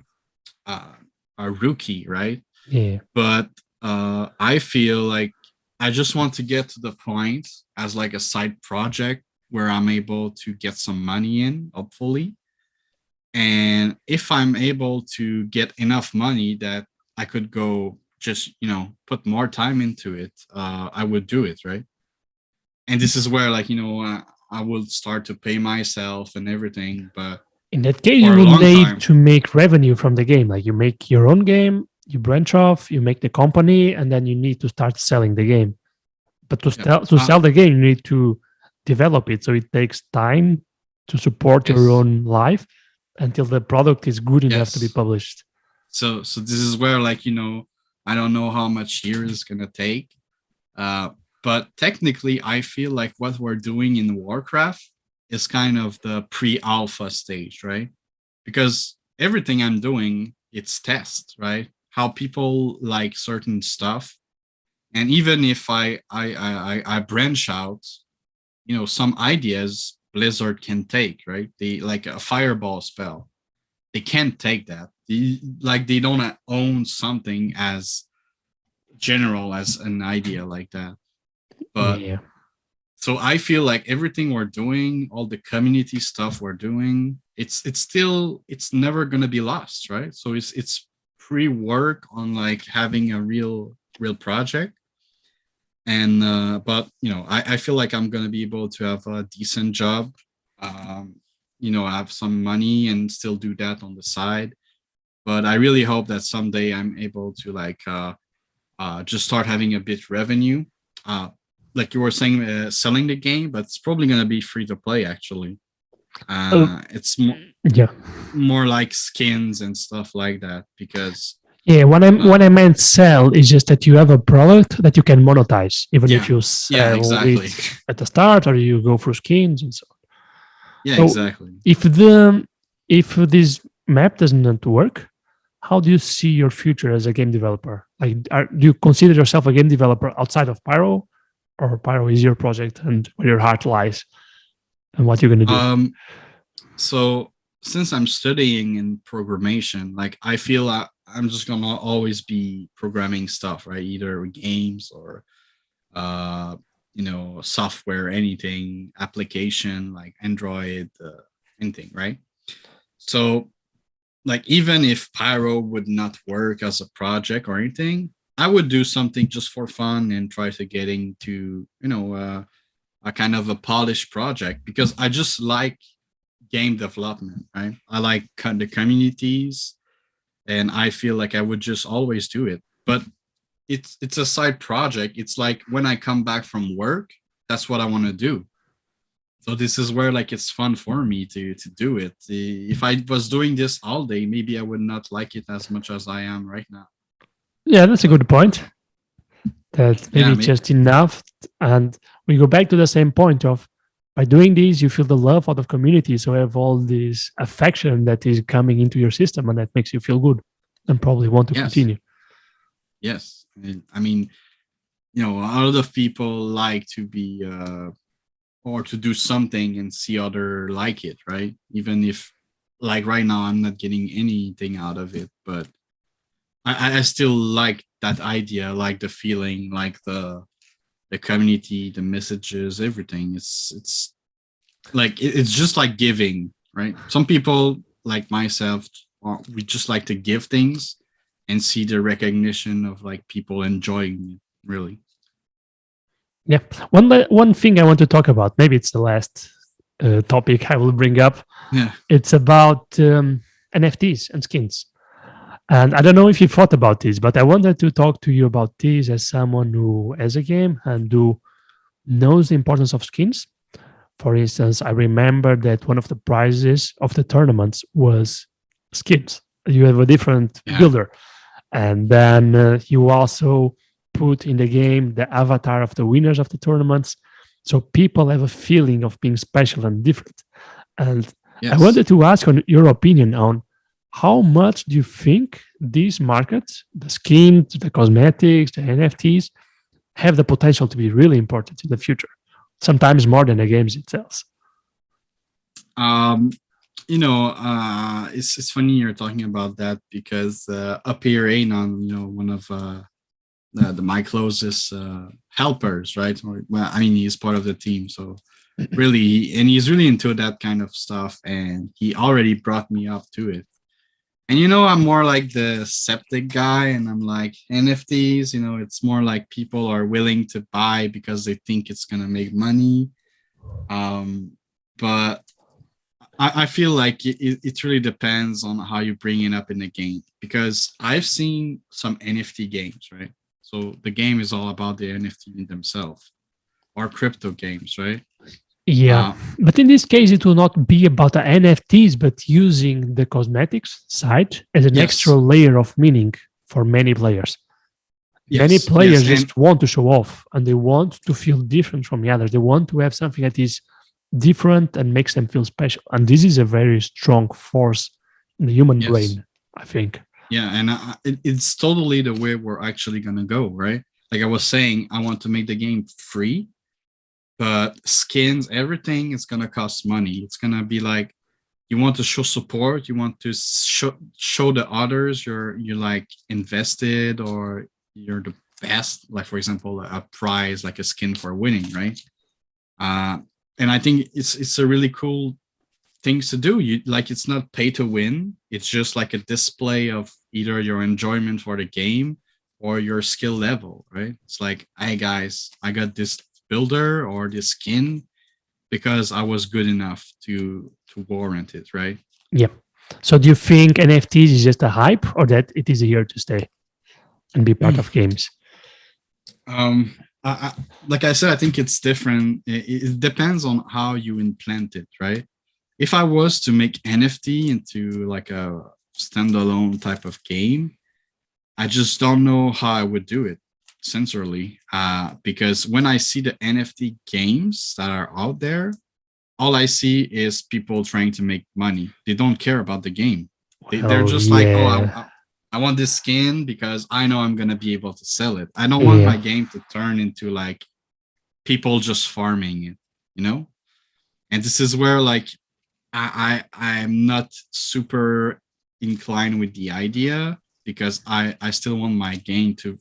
rookie, right? Yeah. But I feel like I just want to get to the point as like a side project where I'm able to get some money in, hopefully. And if I'm able to get enough money that I could go just, put more time into it, I would do it, right? And this is where, like, I will start to pay myself and everything. But in that case, you will need to make revenue from the game. Like, you make your own game, you branch off, you make the company, and then you need to start selling the game. But to sell the game, you need to develop it. So it takes time to support your own life until the product is good enough to be published. So this is where, like, I don't know how much years it's gonna take. But technically, I feel like what we're doing in Warcraft is kind of the pre-alpha stage, right? Because everything I'm doing, it's test, right? How people like certain stuff. And even if I branch out, some ideas Blizzard can take, right? They like a fireball spell. They can't take that. They don't own something as general as an idea like that. But so I feel like everything we're doing, all the community stuff we're doing, it's never gonna be lost, right? So it's pre-work on like having a real project. And but I feel like I'm gonna be able to have a decent job, have some money and still do that on the side. But I really hope that someday I'm able to, like, just start having a bit revenue. Like you were saying, selling the game, but it's probably gonna be free to play. Actually, it's Yeah. more like skins and stuff like that because Yeah, what I meant sell is just that you have a product that you can monetize, even if yeah, you yeah, sell exactly. it at the start or you go through skins and so on. Yeah, So exactly. if this map doesn't work, how do you see your future as a game developer? Like, do you consider yourself a game developer outside of Pyro, or Pyro is your project and where your heart lies and what you're going to do? So since I'm studying in programmation, like I feel I'm just gonna always be programming stuff, right? Either games or software, anything, application like Android, anything, right? So like even if Pyro would not work as a project or anything, I would do something just for fun and try to get into a kind of a polished project because I just like game development, right? I like the communities, and I feel like I would just always do it. But it's a side project. It's like when I come back from work, that's what I want to do. So this is where like it's fun for me to do it. If I was doing this all day, maybe I would not like it as much as I am right now. Yeah, that's a But good point. That maybe yeah, it's just enough. And we go back to the same point of by doing this, you feel the love out of community. So you have all this affection that is coming into your system and that makes you feel good and probably want to yes, continue. yes. I mean, a lot of people like to be or to do something and see other like it, right? Even if like right now I'm not getting anything out of it, but I still like that idea, like the feeling, like the community, the messages, everything. It's like it's just like giving, right? Some people like myself, we just like to give things and see the recognition of like people enjoying it, really. Yeah. One thing I want to talk about, maybe it's the last topic I will bring up. Yeah. It's about NFTs and skins. And I don't know if you thought about this, but I wanted to talk to you about this as someone who has a game and who knows the importance of skins. For instance, I remember that one of the prizes of the tournaments was skins. You have a different Yeah. builder, and then you also put in the game the avatar of the winners of the tournaments, so people have a feeling of being special and different. And I Yes. wanted to ask on your opinion on how much do you think these markets, the skins, the cosmetics, the NFTs, have the potential to be really important in the future? Sometimes more than the games itself. Um, it's funny you're talking about that because up here, Anon, one of my closest helpers, right? Well, I mean, he's part of the team, so really, and he's really into that kind of stuff, and he already brought me up to it. And I'm more like the septic guy, and I'm like NFTs. It's more like people are willing to buy because they think it's gonna make money. But I feel like it really depends on how you bring it up in the game because I've seen some NFT games, right? So the game is all about the NFT themselves or crypto games, right? Yeah. But in this case, it will not be about the NFTs, but using the cosmetics side as an Yes. extra layer of meaning for many players. Yes, many players yes, just want to show off and they want to feel different from the others. They want to have something that is different and makes them feel special. And this is a very strong force in the human brain, I think. Yeah, and it's totally the way we're actually going to go, right? Like I was saying, I want to make the game free, but skins, everything is going to cost money. It's going to be like, you want to show support, you want to show the others you're like invested or you're the best, like for example a prize like a skin for winning, right? And I think it's a really cool things to do. You like, it's not pay to win, it's just like a display of either your enjoyment for the game or your skill level, right? It's like, hey guys, I got this builder or this skin because I was good enough to warrant it, right? Yeah. So do you think NFTs is just a hype or that it is here to stay and be part of games? I, like I said, I think it's different. It depends on how you implant it, right? If I was to make NFT into like a standalone type of game, I just don't know how I would do it sincerely. Because when I see the NFT games that are out there, all I see is people trying to make money. They don't care about the game. They're Oh just like, oh, yeah, I want this skin because I know I'm gonna be able to sell it. I don't want my yeah, game to turn into like people just farming it, you know. And this is where like I'm not super inclined with the idea because I still want my game to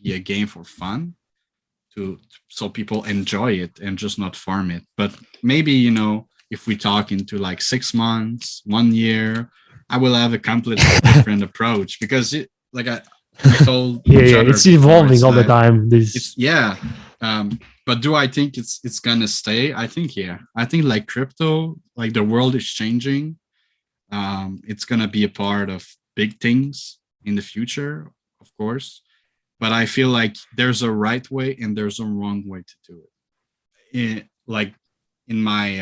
be a game for fun to so people enjoy it and just not farm it. But maybe if we talk into like 6 months, 1 year, I will have a completely different approach because it like I told yeah, each yeah. other It's before, evolving it's all the that time. it's This, yeah. But do I think it's gonna stay? I think yeah. I think like crypto, like the world is changing. It's gonna be a part of big things in the future, of course. But I feel like there's a right way and there's a wrong way to do it. Like in my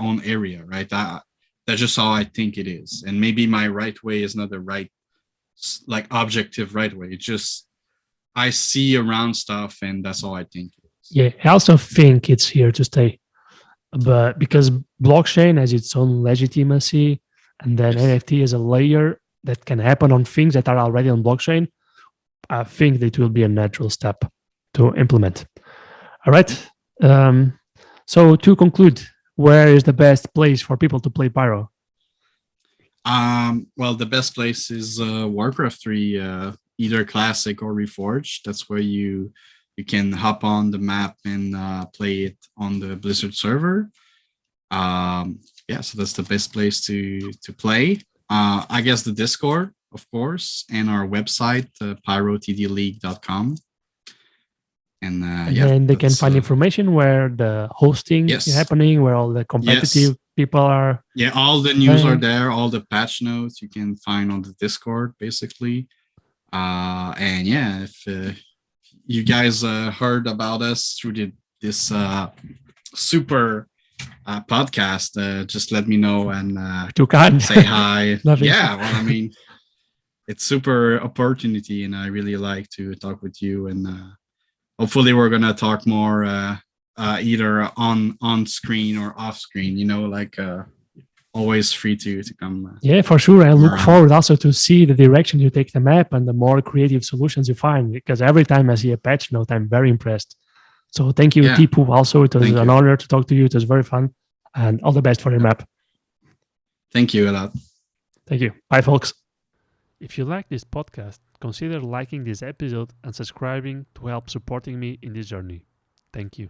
own area, right? That's just how I think it is, and maybe my right way is not the right like objective right way. It's just I see around stuff, and that's all I think it is. yeah. I also think it's here to stay, but because blockchain has its own legitimacy, and then Yes. NFT is a layer that can happen on things that are already on blockchain. I think it will be a natural step to implement. All right. Yeah. Um, so to conclude, where is the best place for people to play Pyro? Well, the best place is Warcraft 3, either classic or reforged. That's where you can hop on the map and play it on the Blizzard server. Yeah, so that's the best place to play. I guess the Discord, of course, and our website, pyrotdleague.com. And And yeah, then they can that's find information where the hosting is yes, happening, where all the competitive yes, people are yeah. All the news are playing. there. All the patch notes you can find on the Discord, basically. And yeah, if you guys heard about us through this super podcast, just let me know and Too kind. say hi. Nothing. Yeah, well, I mean, it's super opportunity, and I really like to talk with you. And hopefully, we're gonna talk more either on screen or off screen. Like always free to Yeah, for sure. I come look around. forward also to see the direction you take the map and the more creative solutions you find. Because every time I see a patch note, I'm very impressed. So thank you, Yeah, Tipou. Also, it was thank an you. honor to talk to you. It was very fun, and all the best for your Yeah, map. thank you a lot. Thank you. Bye, folks. If you like this podcast, consider liking this episode and subscribing to help supporting me in this journey. Thank you.